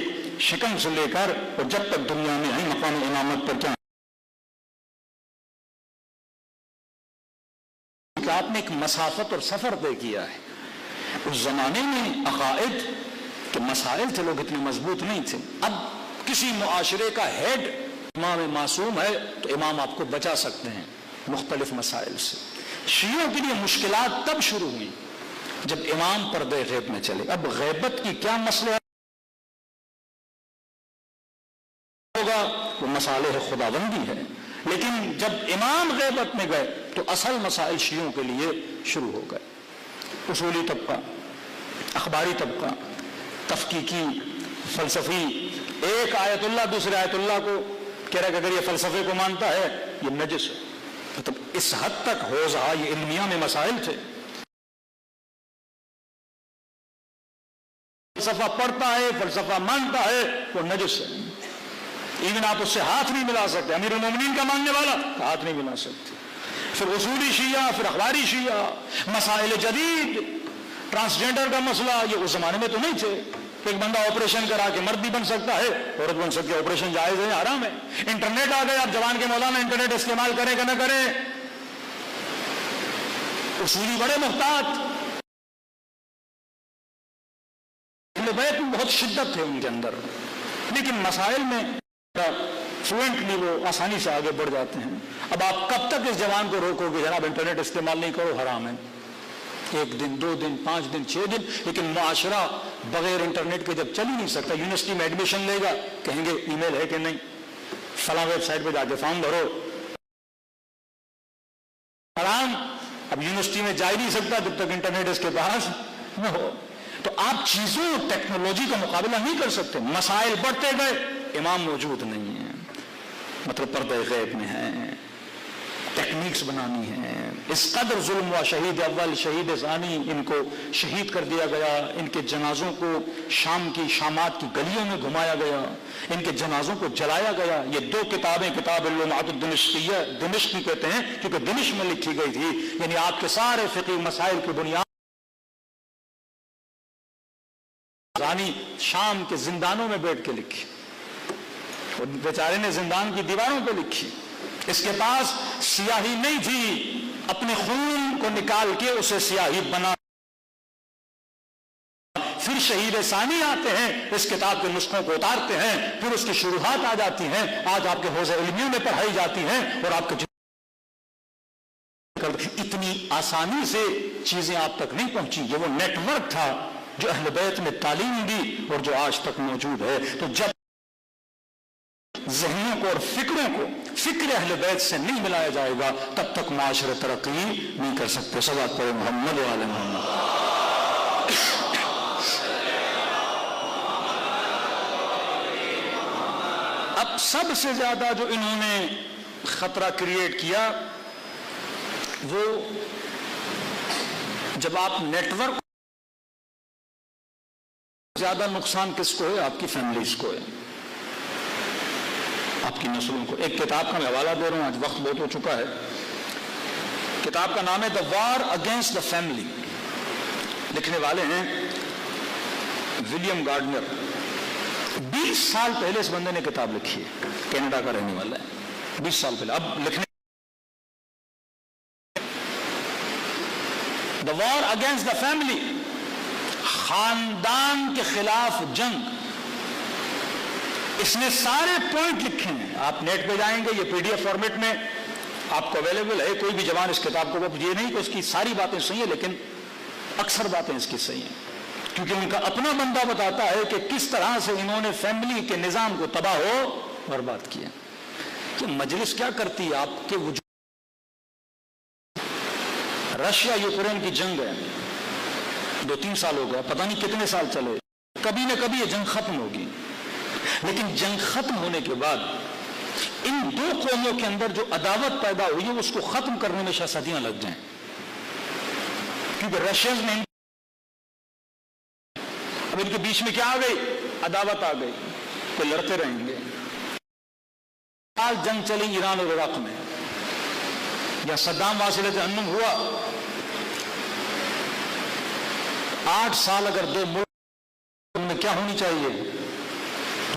B: شکم سے لے کر اور جب تک دنیا میں ہیں مقام امامت پر کیا کہ آپ نے ایک مسافت اور سفر طے کیا ہے۔ اس زمانے میں عقائد کے مسائل تھے، لوگ اتنے مضبوط نہیں تھے۔ اب کسی معاشرے کا ہیڈ امام معصوم ہے تو امام آپ کو بچا سکتے ہیں مختلف مسائل سے۔ شیعوں کے لیے مشکلات تب شروع ہوئی جب امام پردے غیب میں چلے. اب غیبت کی کیا مسئلہ ہوگا؟ وہ مصالح خداوندی ہے. لیکن جب امام غیبت میں گئے تو اصل مسائل شیعوں کے لیے شروع ہو گئے. اصولی طبقہ، اخباری طبقہ، تفکیکی، فلسفی، ایک آیت اللہ دوسرے آیت اللہ کو کہہ رہا کہ اگر یہ فلسفے کو مانتا ہے یہ نجس ہے. مطلب اس حد تک حوزہ یہ علمیہ میں مسائل تھے. فلسفہ پڑھتا ہے، فلسفہ مانتا ہے، وہ نجس ہے. ایون آپ اس سے ہاتھ نہیں ملا سکتے. امیر المومنین کا ماننے والا ہاتھ نہیں ملا سکتے. پھر اصولی شیعہ، پھر اخباری شیعہ، مسائل جدید، ٹرانسجینڈر کا مسئلہ، یہ اس زمانے میں تو نہیں تھے. ایک بندہ آپریشن کرا کے مرد بھی بن سکتا ہے، عورت بن سکتی ہے. آپریشن جائز ہے، حرام ہے. انٹرنیٹ آ گئے، آپ جوان کے مولانا انٹرنیٹ استعمال کریں کہ نہ کریں. اصولی بڑے محتاط، اہل بیت میں بہت شدت ہے ان کے اندر، لیکن مسائل میں فلوئنٹلی وہ آسانی سے آگے بڑھ جاتے ہیں. اب آپ کب تک اس جوان کو روکو گے جناب انٹرنیٹ استعمال نہیں کرو، حرام ہے. 1 دن 2 دن 5 دن 6 دن، لیکن معاشرہ بغیر انٹرنیٹ کے جب چل ہی نہیں سکتا. یونیورسٹی میں ایڈمیشن لے گا، کہیں گے ای میل ہے کہ نہیں، فلاں ویب سائٹ پہ جا کے فارم بھرو. حرام. اب یونیورسٹی میں جا ہی نہیں سکتا جب تک انٹرنیٹ اس کے پاس نہ ہو. تو آپ چیزوں ٹیکنالوجی کا مقابلہ نہیں کر سکتے. مسائل بڑھتے گئے، امام موجود نہیں ہے، مطلب پردہ غیب میں ہے، ٹیکنیکس بنانی ہے. اس قدر ظلم ہوا. شہید اول، شہید ثانی، ان کو شہید کر دیا گیا. ان کے جنازوں کو شام کی شامات کی گلیوں میں گھمایا گیا، ان کے جنازوں کو جلایا گیا. یہ 2 کتابیں، کتاب اللمعۃ الدمشقیہ، دمشقی کہتے ہیں کیونکہ دمشق میں لکھی گئی تھی، یعنی آپ کے سارے فقہی مسائل کی بنیاد ثانی شام کے زندانوں میں بیٹھ کے لکھی. اور بیچارے نے زندان کی دیواروں پہ لکھی. اس کے پاس سیاہی نہیں تھی، اپنے خون کو نکال کے اسے سیاہی بنا. پھر شہید ثانی آتے ہیں، اس کتاب کے نسخوں کو اتارتے ہیں، پھر اس کی شروحات آ جاتی ہیں. آج آپ کے حوزے علمیوں میں پڑھائی جاتی ہیں، اور آپ کے اتنی آسانی سے چیزیں آپ تک نہیں پہنچی. یہ وہ نیٹ ورک تھا جو اہل بیت نے تعلیم دی اور جو آج تک موجود ہے. تو جب ذہنوں کو اور فکروں کو فکر اہل بیت سے نہیں ملایا جائے گا، تب تک معاشرے ترقی نہیں کر سکتے. صلوات پڑھیں محمد و آل محمد. اب سب سے زیادہ جو انہوں نے خطرہ کریٹ کیا، وہ جب آپ نیٹ ورک، زیادہ نقصان کس کو ہے؟ آپ کی فیملیز کو ہے، آپ کی نسلوں کو. ایک کتاب کا میں حوالہ دے رہا ہوں، آج وقت بہت ہو چکا ہے. کتاب کا نام ہے دا وار اگینسٹ دا فیملی. لکھنے والے ہیں ولیم گارڈنر. 20 سال پہلے اس بندے نے کتاب لکھی ہے، کینیڈا کا رہنے والا ہے. 20 سال پہلے. اب لکھنے دا وار اگینسٹ دا فیملی، خاندان کے خلاف جنگ. اس نے سارے پوائنٹ لکھے ہیں. آپ نیٹ پہ جائیں گے، یہ PDF فارمیٹ میں آپ کو اویلیبل ہے. کوئی بھی جوان اس کتاب کو، یہ نہیں کہ اس کی ساری باتیں صحیح ہیں، لیکن اکثر باتیں اس کی صحیح ہیں، کیونکہ ان کا اپنا بندہ بتاتا ہے کہ کس طرح سے انہوں نے فیملی کے نظام کو تباہ و برباد کیا. کہ مجلس کیا کرتی ہے آپ کے وجود. رشیا یوکرین کی جنگ ہے، 2-3 سال ہو گیا، پتہ نہیں کتنے سال چلے. کبھی نہ کبھی یہ جنگ ختم ہوگی، لیکن جنگ ختم ہونے کے بعد ان 2 قوموں کے اندر جو عداوت پیدا ہوئی ہے اس کو ختم کرنے میں شاید صدیاں لگ جائیں. کیونکہ رشیاز میں اب ان کے بیچ میں کیا آ گئی؟ عداوت آ گئی. تو لڑتے رہیں گے. جنگ چلی ایران اور عراق میں، یا صدام واصل جہنم ہوا. 8 سال اگر 2 ملک میں کیا ہونی چاہیے؟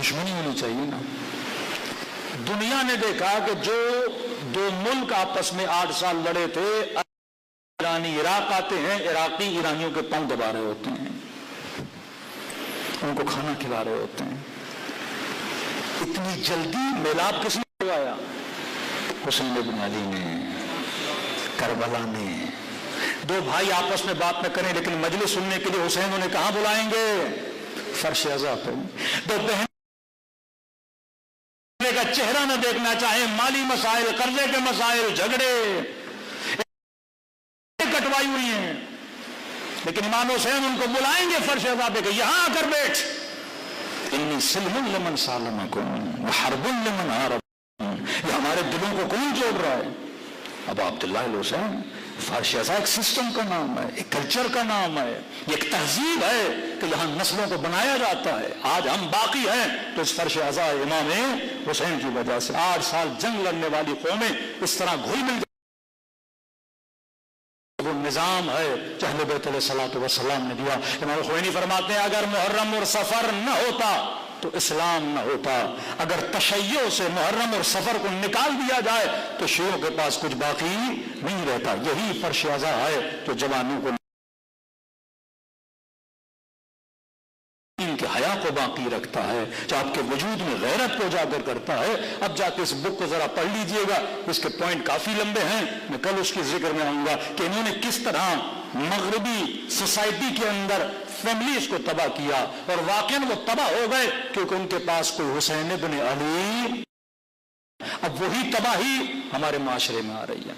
B: دشمنی ہونی چاہیے نا. دنیا نے دیکھا کہ جو 2 ملک آپس میں 8 سال لڑے تھے، ایرانی عراق آتے ہیں، عراقی ایرانیوں کے پاؤں دبا رہے ہوتے ہیں، ان کو کھانا کھلا رہے ہوتے ہیں. اتنی جلدی میلاد کس نے کروایا؟ حسین بن علی نے. کربلا میں دو بھائی آپس میں بات نہ کریں لیکن مجلس سننے کے لیے حسین انہیں کہاں بلائیں گے؟ فرش عزا پہ. دو بہن کا چہرہ نہ دیکھنا چاہیں، مالی مسائل، قرضے کے مسائل، جھگڑے کٹوائی ہوئی ہیں، لیکن امام حسین ان کو بلائیں گے فرش عزا پہ کہ یہاں آ کر بیٹھ. انی سلم لمن سالمکم وحرب لمن حاربکم. یہ ہمارے دلوں کو کون جوڑ رہا ہے؟ ابو عبداللہ الحسین. فرش عزا ایک سسٹم کا نام ہے، ایک کلچر کا نام ہے، یہ ایک تہذیب ہے کہ یہاں نسلوں کو بنایا جاتا ہے. آج ہم باقی ہیں تو اس فرش عزا امام حسین کی وجہ سے. 8 سال جنگ لڑنے والی قومیں اس طرح گھل مل وہ نظام ہے جو اہل بیت علیہ الصلوۃ والسلام نے دیا. امام خمینی فرماتے ہیں اگر محرم اور سفر نہ ہوتا تو اسلام نہ ہوتا. اگر تشیع سے محرم اور سفر کو نکال دیا جائے تو شیعوں کے پاس کچھ باقی نہیں رہتا. یہی فرش عزا ہے جو جوانوں کو ان کے حیا کو باقی رکھتا ہے، جو آپ کے وجود میں غیرت کو اجاگر کرتا ہے. اب جا کے اس بک کو ذرا پڑھ لیجئے گا، اس کے پوائنٹ کافی لمبے ہیں، میں کل اس کی ذکر میں آؤں گا کہ انہوں نے کس طرح مغربی سوسائٹی کے اندر فیملیز کو تباہ کیا، اور واقعاً وہ تباہ ہو گئے کیونکہ ان کے پاس کوئی حسین ابن علی. اب وہی تباہی ہمارے معاشرے میں آ رہی ہے.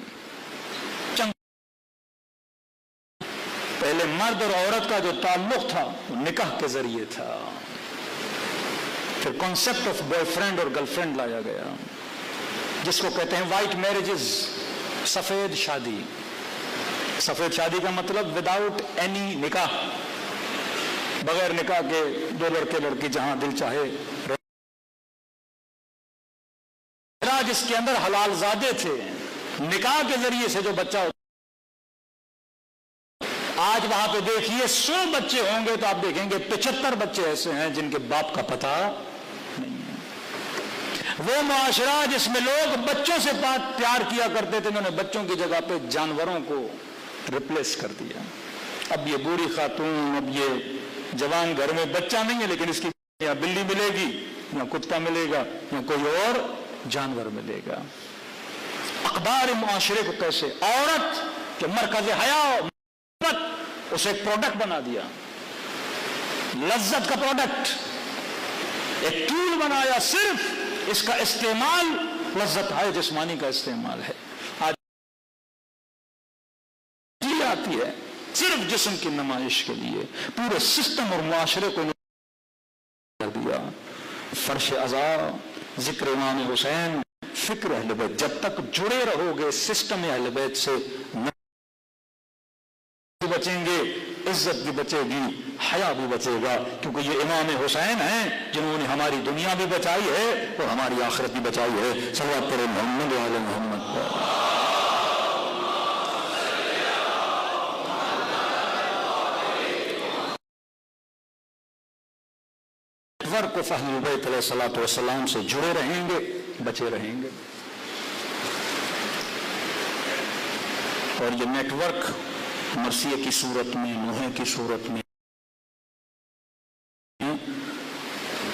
B: پہلے مرد اور عورت کا جو تعلق تھا وہ نکاح کے ذریعے تھا، پھر کانسیپٹ آف بوائے فرینڈ اور گرل فرینڈ لایا گیا جس کو کہتے ہیں وائٹ میرجز، سفید شادی. سفید شادی کا مطلب وداؤٹ اینی نکاح، بغیر نکاح کے دو لڑکے لڑکی جہاں دل چاہے. جس کے اندر حلال زادے تھے، نکاح کے ذریعے سے جو بچہ ہوتا، آج وہاں پہ دیکھیے 100 بچے ہوں گے تو آپ دیکھیں گے 75 بچے ایسے ہیں جن کے باپ کا پتہ نہیں ہے. وہ معاشرہ جس میں لوگ بچوں سے پیار کیا کرتے تھے، انہوں نے بچوں کی جگہ پہ جانوروں کو ریپلیس کر دیا. اب یہ بوڑھی خاتون، اب یہ جوان گھر میں بچہ نہیں ہے لیکن اس کی یا بلی ملے گی یا کتا ملے گا یا کوئی اور جانور ملے گا. اقدار معاشرے کو کیسے عورت کے مرکز حیا اسے ایک پروڈکٹ بنا دیا، لذت کا پروڈکٹ، ایک ٹول بنایا. صرف اس کا استعمال لذت ہے، جسمانی کا استعمال ہے. آج آتی ہے صرف جسم کی نمائش کے لیے. پورے سسٹم اور معاشرے کو کر دیا. فرش عزا، ذکر امام حسین، فکر اہل بیت. جب تک جڑے رہو گے سسٹم اہل بیت سے بچیں گے، عزت بھی بچے گی، حیا بھی بچے گا، کیونکہ یہ امام حسین ہیں جنہوں نے ہماری دنیا بھی بچائی ہے اور ہماری آخرت بھی بچائی ہے. صلوات پر محمد وعلی محمد. نیٹورک کو اہل بیت علیہ الصلوۃ والسلام سے جڑے رہیں گے، بچے رہیں گے. اور یہ نیٹ ورک مرثیے کی صورت میں، نوحے کی صورت میں،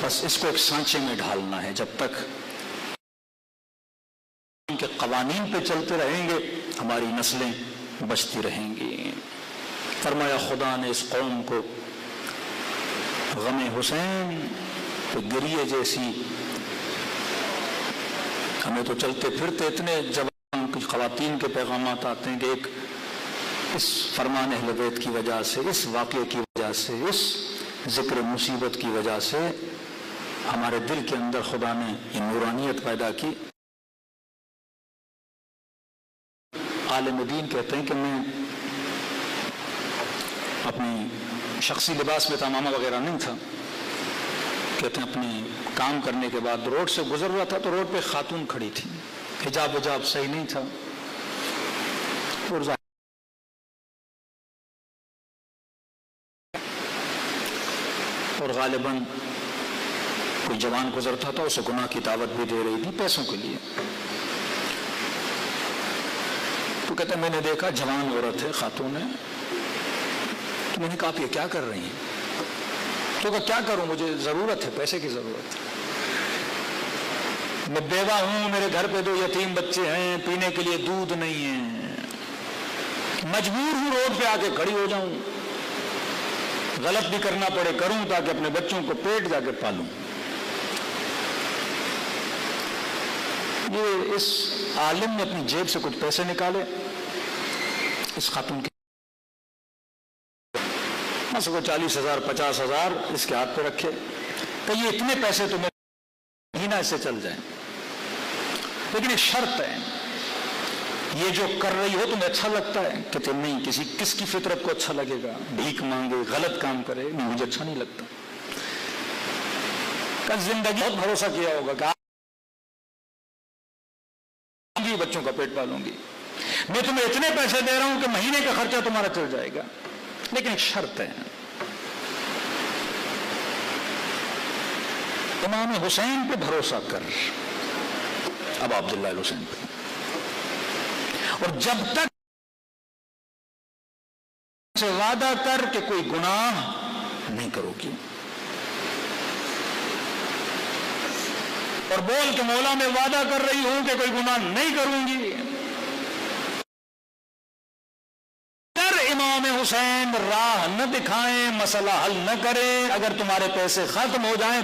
B: بس اس کو ایک سانچے میں ڈھالنا ہے. جب تک ان کے قوانین پہ چلتے رہیں گے ہماری نسلیں بچتی رہیں گی. فرمایا خدا نے اس قوم کو غم حسین تو گریے جیسی، ہمیں تو چلتے پھرتے اتنے جوان کی خواتین کے پیغامات آتے ہیں کہ ایک اس فرمان اہل بیت کی وجہ سے، اس واقعے کی وجہ سے، اس ذکر مصیبت کی وجہ سے ہمارے دل کے اندر خدا نے یہ نورانیت پیدا کی. عالم دین کہتے ہیں کہ میں اپنی شخصی لباس میں تمامہ وغیرہ نہیں تھا، کہتے ہیں اپنے کام کرنے کے بعد روڈ سے گزر رہا تھا تو روڈ پہ خاتون کھڑی تھی، حجاب وجاب صحیح نہیں تھا، اور غالباً کوئی جوان گزرتا تھا، اسے گناہ کی دعوت بھی دے رہی تھی پیسوں کے لیے. تو کہتے ہیں میں نے دیکھا جوان عورت ہے، خاتون ہے، تو میں نے کہا آپ یہ کیا کر رہی ہیں؟ تو کہا کیا کروں، مجھے ضرورت ہے، پیسے کی ضرورت ہے، میں بیوہ ہوں، میرے گھر پہ 2 یتیم بچے ہیں، پینے کے لیے دودھ نہیں ہے. مجبور ہوں روڈ پہ آ کے کھڑی ہو جاؤں، غلط بھی کرنا پڑے کروں تاکہ اپنے بچوں کو پیٹ جا کے پالوں۔ یہ اس عالم نے اپنی جیب سے کچھ پیسے نکالے، اس خاتون کے مثلا کو 40,000 50,000 اس کے ہاتھ پہ رکھے کہ یہ اتنے پیسے تمہیں مہینہ اس سے چل جائیں، لیکن ایک شرط ہے، یہ جو کر رہی ہو تمہیں اچھا لگتا ہے؟ کہ نہیں، کس کی فطرت کو اچھا لگے گا بھیک مانگے غلط کام کرے؟ نہیں، مجھے اچھا نہیں لگتا۔ کل زندگی بہت بھروسہ کیا ہوگا کہ بچوں کا پیٹ پالوں گی، میں تمہیں اتنے پیسے دے رہا ہوں کہ مہینے کا خرچہ تمہارا چل جائے گا، لیکن ایک شرط ہے، امام حسین پہ بھروسہ کر، اب عبداللہ الحسین پہ، اور جب تک سے وعدہ کر کہ کوئی گناہ نہیں کرو گی، اور بول کہ مولا میں وعدہ کر رہی ہوں کہ کوئی گناہ نہیں کروں گی۔ اگر امام حسین راہ نہ دکھائیں، مسئلہ حل نہ کریں، اگر تمہارے پیسے ختم ہو جائیں،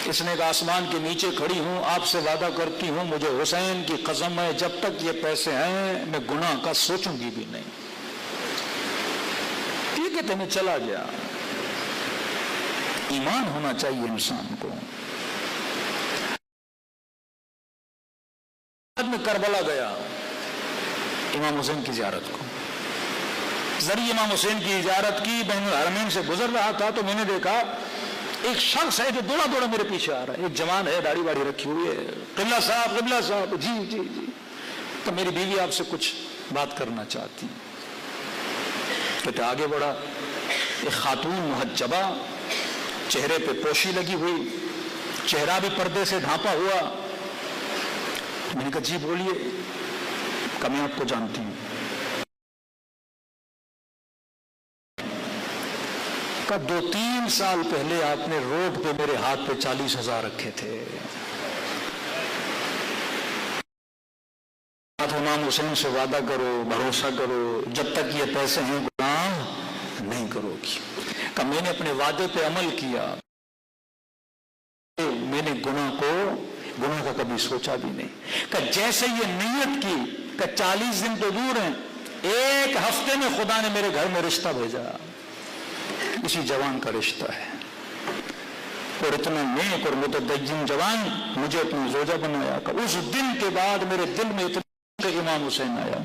B: اس نے کہا آسمان کے نیچے کھڑی ہوں، آپ سے وعدہ کرتی ہوں، مجھے حسین کی قسم ہے جب تک یہ پیسے ہیں میں گناہ کا سوچوں گی بھی نہیں۔ ٹھیک ہے، تمہیں چلا گیا۔ ایمان ہونا چاہیے انسان کو۔ بعد میں کربلا گیا امام حسین کی زیارت کو، ذریعہ امام حسین کی زیارت کی، بین الحرمین سے گزر رہا تھا تو میں نے دیکھا ایک شخص ہے جو دوڑا دوڑا میرے پیچھے آ رہا ہے، ایک جوان ہے، داڑھی واڑی رکھی ہوئی ہے، قبلہ صاحب جی جی جی، تو میری بیوی آپ سے کچھ بات کرنا چاہتی، کہتے آگے بڑھا، ایک خاتون محجبہ، چہرے پہ پوشی لگی ہوئی، چہرہ بھی پردے سے ڈھانپا ہوا۔ میں نے کہا جی بولیے، کہ میں آپ کو جانتی ہوں۔ کہ 2-3 سال پہلے آپ نے روڈ پہ میرے ہاتھ پہ 40,000 رکھے تھے، امام حسین سے وعدہ کرو، بھروسہ کرو، جب تک یہ پیسے ہیں گناہ نہیں کرو گی۔ کہ میں نے اپنے وعدے پہ عمل کیا، میں نے گناہ کا کبھی سوچا بھی نہیں۔ کہ جیسے یہ نیت کی کہ 40 دن تو دور ہیں، 1 ہفتے میں خدا نے میرے گھر میں رشتہ بھیجا، اسی جوان کا رشتہ ہے، اور اتنا نیک اور متدین جوان مجھے اپنی زوجہ بنایا۔ کہ اس دن کے بعد میرے دل میں اتنا امام حسین آیا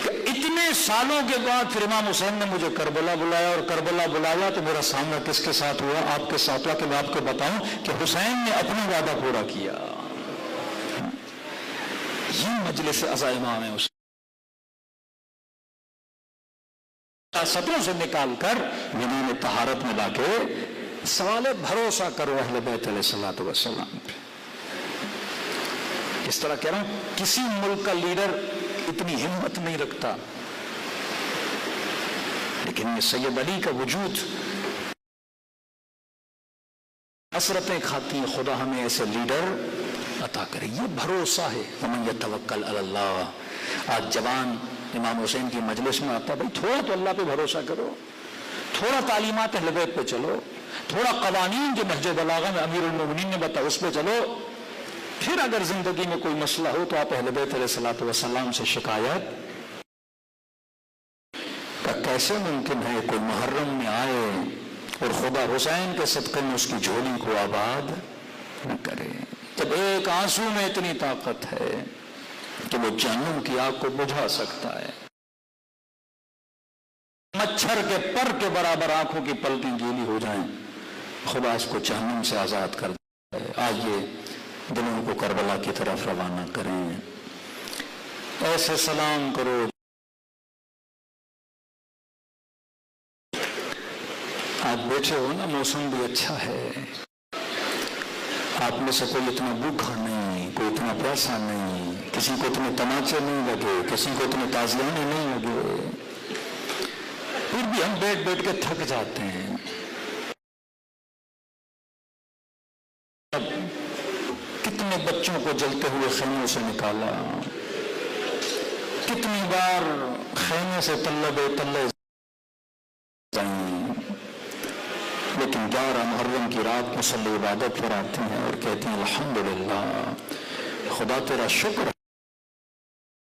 B: کہ اتنے سالوں کے بعد پھر امام حسین نے مجھے کربلا بلایا، اور کربلا بلایا تو میرا سامنا کس کے ساتھ ہوا؟ آپ کے ساتھ ہوا، کہ میں آپ کو بتاؤں کہ حسین نے اپنا وعدہ پورا کیا۔ یہ مجلس عزا امام حسین سطروں سے نکال کر میدان طہارت میں لا کے سوال بھروسہ کرو اہل بیت علیہ الصلوۃ والسلام پہ۔ اس طرح کہہ رہا ہوں، کسی ملک کا لیڈر اتنی ہمت نہیں رکھتا، لیکن یہ سید علی کا وجود حسرتیں کھاتی ہیں، خدا ہمیں ایسے لیڈر عطا کرے۔ یہ بھروسہ ہے، ومن یتوکل علی اللہ۔ آج جوان امام حسین کی مجلس میں آتا ہے، بھائی تھوڑا تو اللہ پہ بھروسہ کرو، تھوڑا تعلیمات اہل بیت پہ چلو، تھوڑا قوانین جو نہج بلاغہ میں امیر المومنین نے بتایا اس پہ چلو، پھر اگر زندگی میں کوئی مسئلہ ہو تو آپ اہل بیت علیہ الصلوۃ والسلام سے شکایت۔ کیسے ممکن ہے کوئی محرم میں آئے اور خدا حسین کے صدقے میں اس کی جھولی کو آباد نہ کرے، جب ایک آنسو میں اتنی طاقت ہے کہ وہ جہنم کی آگ کو بجھا سکتا ہے۔ مچھر کے پر کے برابر آنکھوں کی پلکیں گیلی ہو جائیں، خدا اس کو جہنم سے آزاد کر دے۔ آئیے دلوں کو کربلا کی طرف روانہ کریں، ایسے سلام کرو۔ آپ بیٹھے ہو نا، موسم بھی اچھا ہے، آپ میں سے کوئی اتنا بھوکا نہیں، کوئی اتنا پیاسا نہیں، کسی کو اتنے تماچے نہیں لگے، کسی کو اتنے تازیانے نہیں لگے، پھر بھی ہم بیٹھ بیٹھ کے تھک جاتے ہیں۔ کتنے بچے
A: بچوں کو جلتے ہوئے خیموں سے نکالا، کتنی بار خیمے سے تلے لیکن 11 محرم کی رات مصلی عبادت پر آتی ہیں اور کہتی ہیں الحمدللہ، خدا تیرا شکر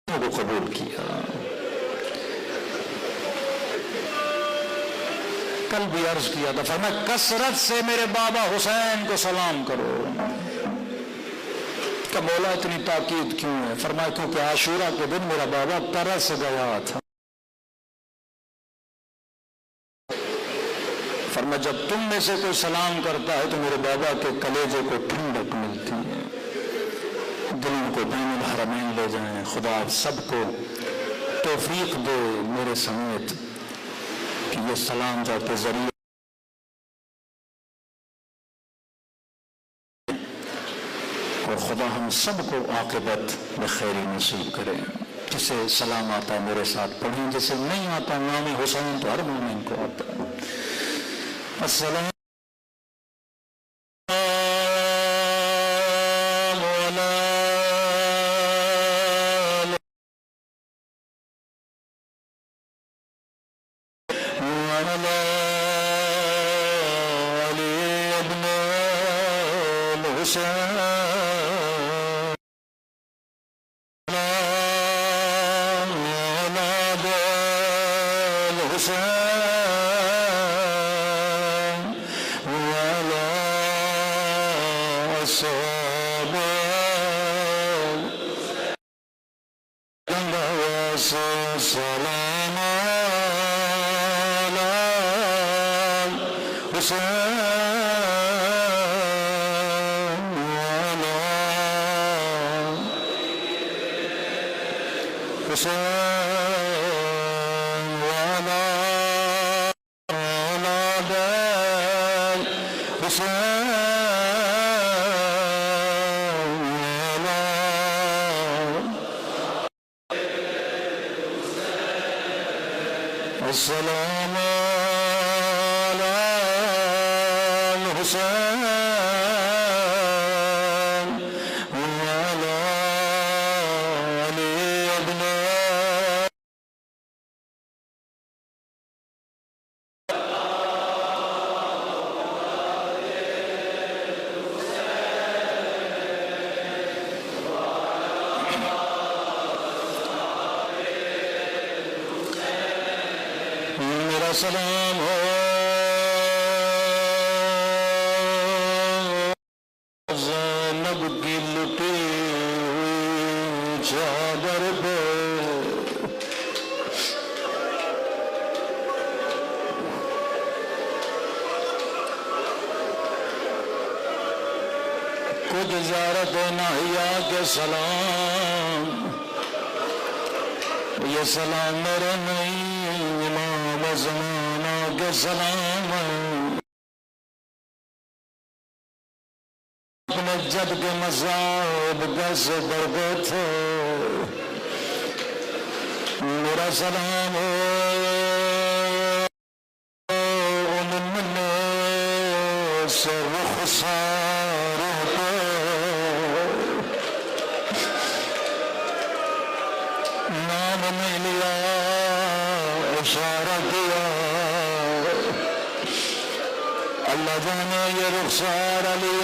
A: کو قبول کیا۔ کل بھی عرض کیا تھا، فرمایا کثرت سے میرے بابا حسین کو سلام کرو۔ کہ مولا اتنی تاکید کیوں ہے؟ فرمایا کیونکہ عاشورہ کے دن میرا بابا ترس گیا تھا۔ فرمایا جب تم میں سے کوئی سلام کرتا ہے تو میرے بابا کے کلیجے کو ٹھنڈک ملتی ہے، دلوں کو بین الحرمین لے جائیں۔ خدا سب کو توفیق دے میرے سمیت کہ یہ سلام جو کے ذریعے اور خدا ہم سب کو عاقبت میں خیری نصیب کرے۔ جسے سلام آتا ہے میرے ساتھ پڑھیں، جسے نہیں آتا نام حسین تو ہر مومن کو آتا ہے۔ السلام السلام على الحسين وعلى علي بن سلام ہو زینب کی لٹی ہوئی چادر پہ، کچھ زیارت ناہیا کے سلام، یہ سلام میرے نہیں امام زمانہ کے سلام اپنے جد کے مذاہب کیسے پڑھتے تھے، میرا سلام ہو ان میں سے رخسار پہ، نام نہیں لیا اشارہ کیا، اللہ جانے یہ رخسار علی،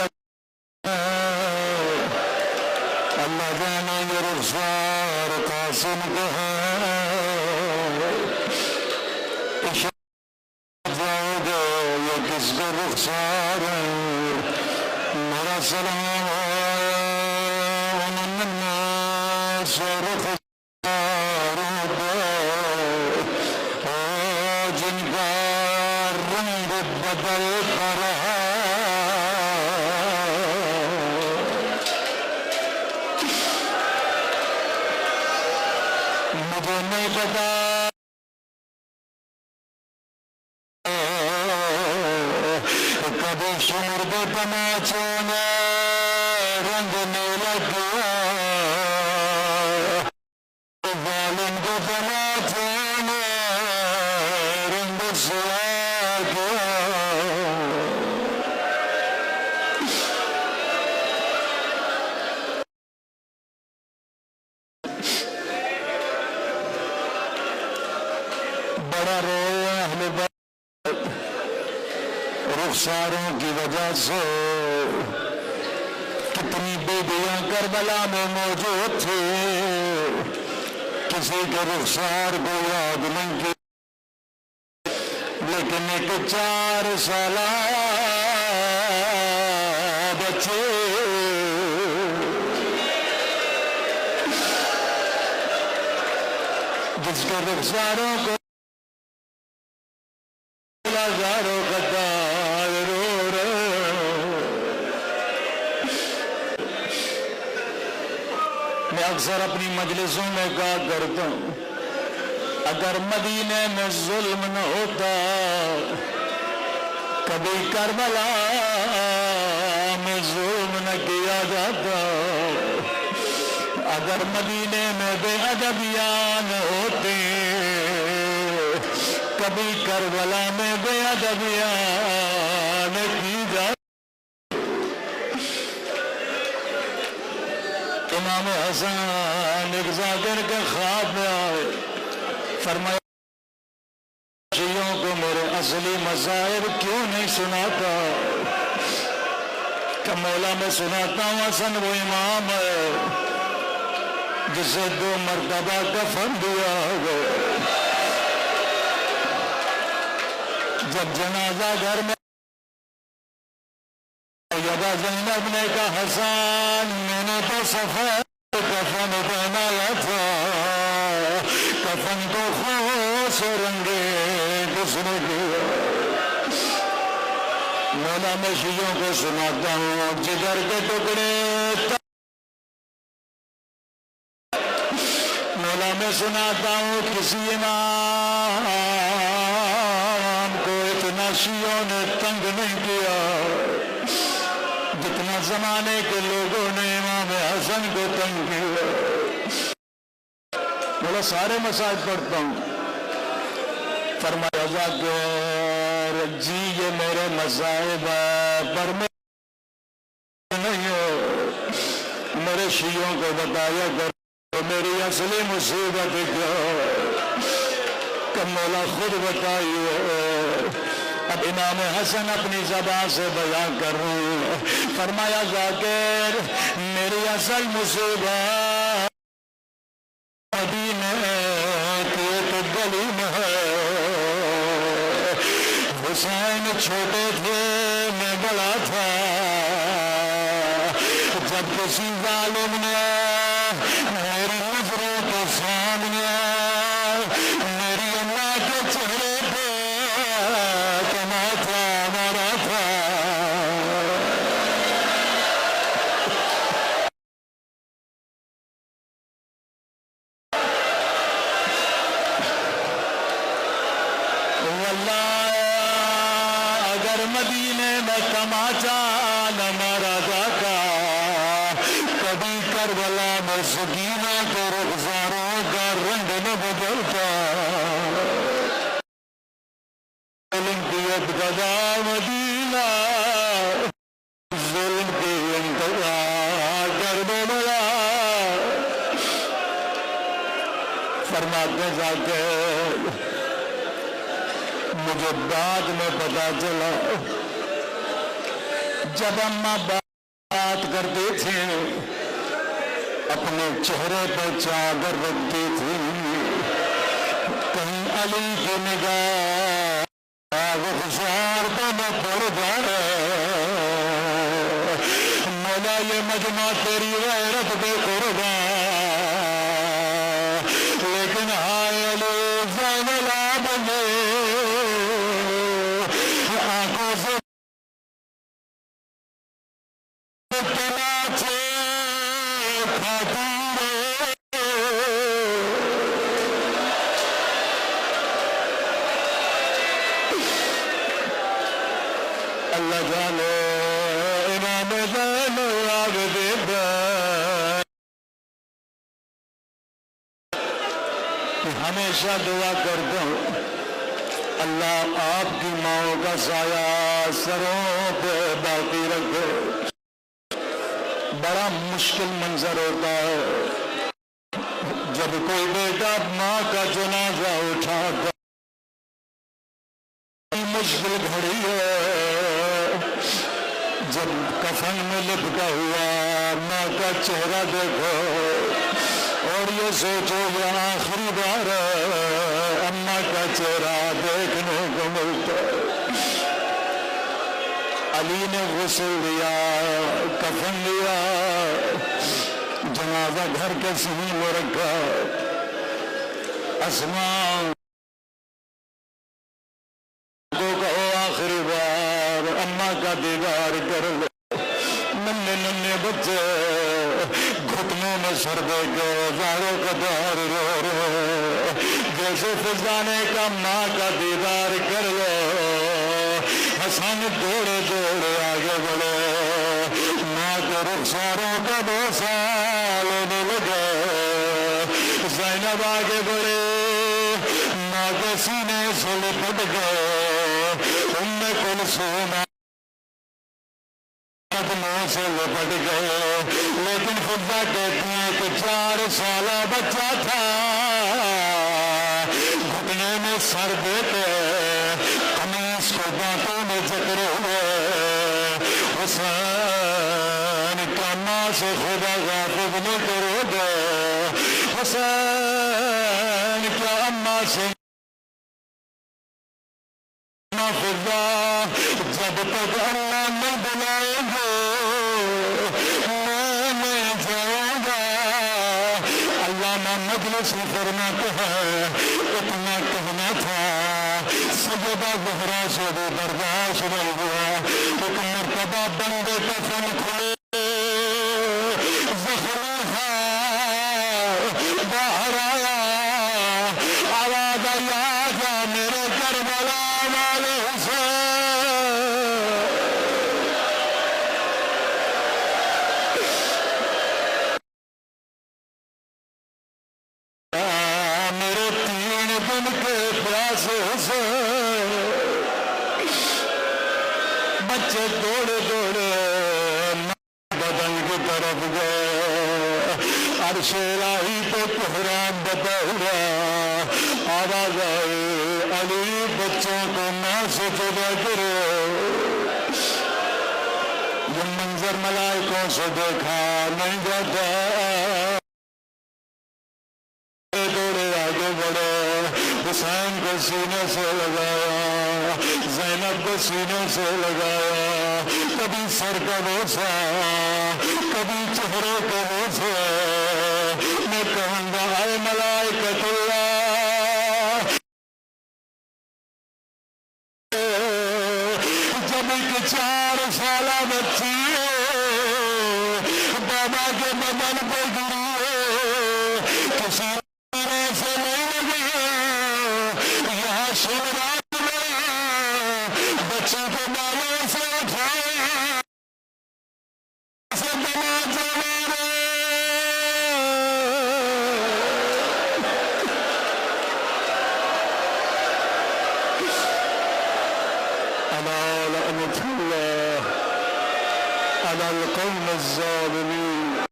A: اللہ جانے یہ رخسار قاسم کا ہے، جاؤ گے یہ کس کا رخسار ہے، میرا سلام ہے سے رخسار جن کا رنگ بدل کر مجھے نہیں پتا کبھی شور دے تماچوں میں رنگ نہیں لگ گیا، ظالم کو تماچوں میں رنگ سے آ گیا،
C: بڑا روئے اہل بیت رخساروں کی وجہ سے. کتنی بیویاں کربلا میں موجود تھے, کسی کے رخسار کو یاد نہیں کی, لیکن ایک 4 سالہ بچے جس کے رخساروں کو ہزاروں قطار رو رہے. میں اکثر اپنی مجلسوں میں کہا کرتا ہوں, اگر مدینے میں ظلم نہ ہوتا, کبھی کربلا میں ظلم نہ کیا جاتا, اگر مدینے میں بے ادبیان ہوتے, کبھی کربلا میں بے ادبیان کی جاتی. امام حسن ایک ذاکر کے خواب میں آئے, فرمایا شیعوں کو میرے اصلی مذاہب کیوں نہیں سناتا؟ کہ مولا میں سناتا ہوں, حسن وہ امام ہے جسے 2 مرتبہ کفن دیا گیا. جب جنازہ گھر میں یدا زینب نے کہا, حسن میں نے تو سفید کفن پہنایا تھا, کفن تو خوش رنگے کس نے کیا. مولا میں شیعوں کو سناتا ہوں جگر کے ٹکڑے, مولا میں سناتا ہوں کسی امام کو اتنا شیعوں نے تنگ نہیں کیا جتنا زمانے کے لوگوں نے امام حسن کو تنگ کیا. مولا سارے مسائل پڑھتا ہوں, فرمایا ذاکر جی یہ میرے مذاہب پر میں نہیں ہو, میرے شیعوں کو بتایا کر میری اصلی مصیبت کیا, کہ مولا خود بتائیے. اب امام حسن اپنی زبان سے بیان کر رہے ہیں, فرمایا ذاکر میری اصل مصیبت مدینے کی ایک گلی میں ہے. حسین چھوٹے تھے میں بڑا تھا, جب کسی ظالم نے میری نظروں کے سامنے میری اماں کے چہرے پہ ماتھا مارا تھا, واللہ اگر مدینے میں تماچا نہ مارا جاتا, کبھی کربلا میں سکینہ کے رخساروں کا رنگ نہ بدلتا. ظلم کی ابتدا مدینہ, ظلم کی انتہا کربلا. فرماتے جاتے مجھے بعد میں پتا چلا, جب اماں بات کرتے تھے اپنے چہرے پر چادر رکھتی تھی, کہیں علی کی نگاہ رخسار پہ نہ پڑ جائے. مولا یہ مجمع تیری غیرت بے قربان, لیکن ہائے علی زین العابدین آنکھوں سے اللہ جانے امام زین العابدین ہمیشہ دعا کرتا ہوں اللہ آپ کی ماؤں کا سایہ سروں پہ باقی رکھے. بڑا مشکل منظر ہوتا ہے جب کوئی بیٹا ماں کا جنازہ اٹھا کر مشکل گھڑی ہے جب کفن میں لپٹا ہوا ماں کا چہرہ دیکھو اور یہ سوچو یہ آخری بار اماں کا چہرہ دیکھنے کو ملتا ہے۔ علی نے غسل لیا، کفن لیا، جنازہ گھر کے سینے میں رکھا۔ اسماء کو کہو آخری بار اماں کا دیدار کر لو۔ ننے ننے بچے گھٹنوں میں سر دے کے زاروں کا دار رو رہے، جیسے فضانے کا ماں کا دیدار کر لو۔ حسن دوڑے دوڑے آگے بڑھے، ماں کے رخساروں کا بوسہ لینے لگے۔ زینب آگے بڑھے، ماں کے سینے سے لپٹ گئے۔ ام کلثوم قدموں سے لپٹ گئے، لیکن خدا کہتی ہے کہ 4 سالہ بچہ تھا، گھٹنے میں سر دے کے قمیص کو دانتوں میں جکڑے ہوئے۔ حسین کا ماں سے خدا غافل نہ کرو گے، حسین کیا اماں سے فضا جب تک اللہ نہیں بلائے گے میں نہیں جاؤں گا۔ علامہ مجلسی فرماتے ہیں اتنا کہنا تھا سیدہ زہرا سے بھی برداشت نہیں ہوا۔ ایک مرتبہ بندے کفن کھلے، زخم باہر آیا، آواز آئی آجا میرے کربلا والے حسین۔ میرے 3 دن کے پیاسے حسین۔ بچے دوڑے دوڑے بدن کی طرف گئے، عرش الہی پہ کوہرام بتا ہوا۔ آواز آئی علی بچوں کو ماں سے جدا کرو۔ یہ منظر ملائکوں سے دیکھا نہیں جاتا۔ دوڑے آگے بڑھے، حسین کو سینے سے لگایا، زینب کو سینے سے لگایا، کبھی سر کا بوسہ، کبھی چہرے کا بوسہ۔ میں کہوں گا اے ملائکۃ اللہ، جب ایک 4 سالہ بچی بابا کے بدن پہ گری ہے، کسی سے نہیں لگی، یہاں شمرات میں بچے کو بالوں سے اٹھائے سے بنا جانا۔ الا لعنة الله على القوم الظالمين۔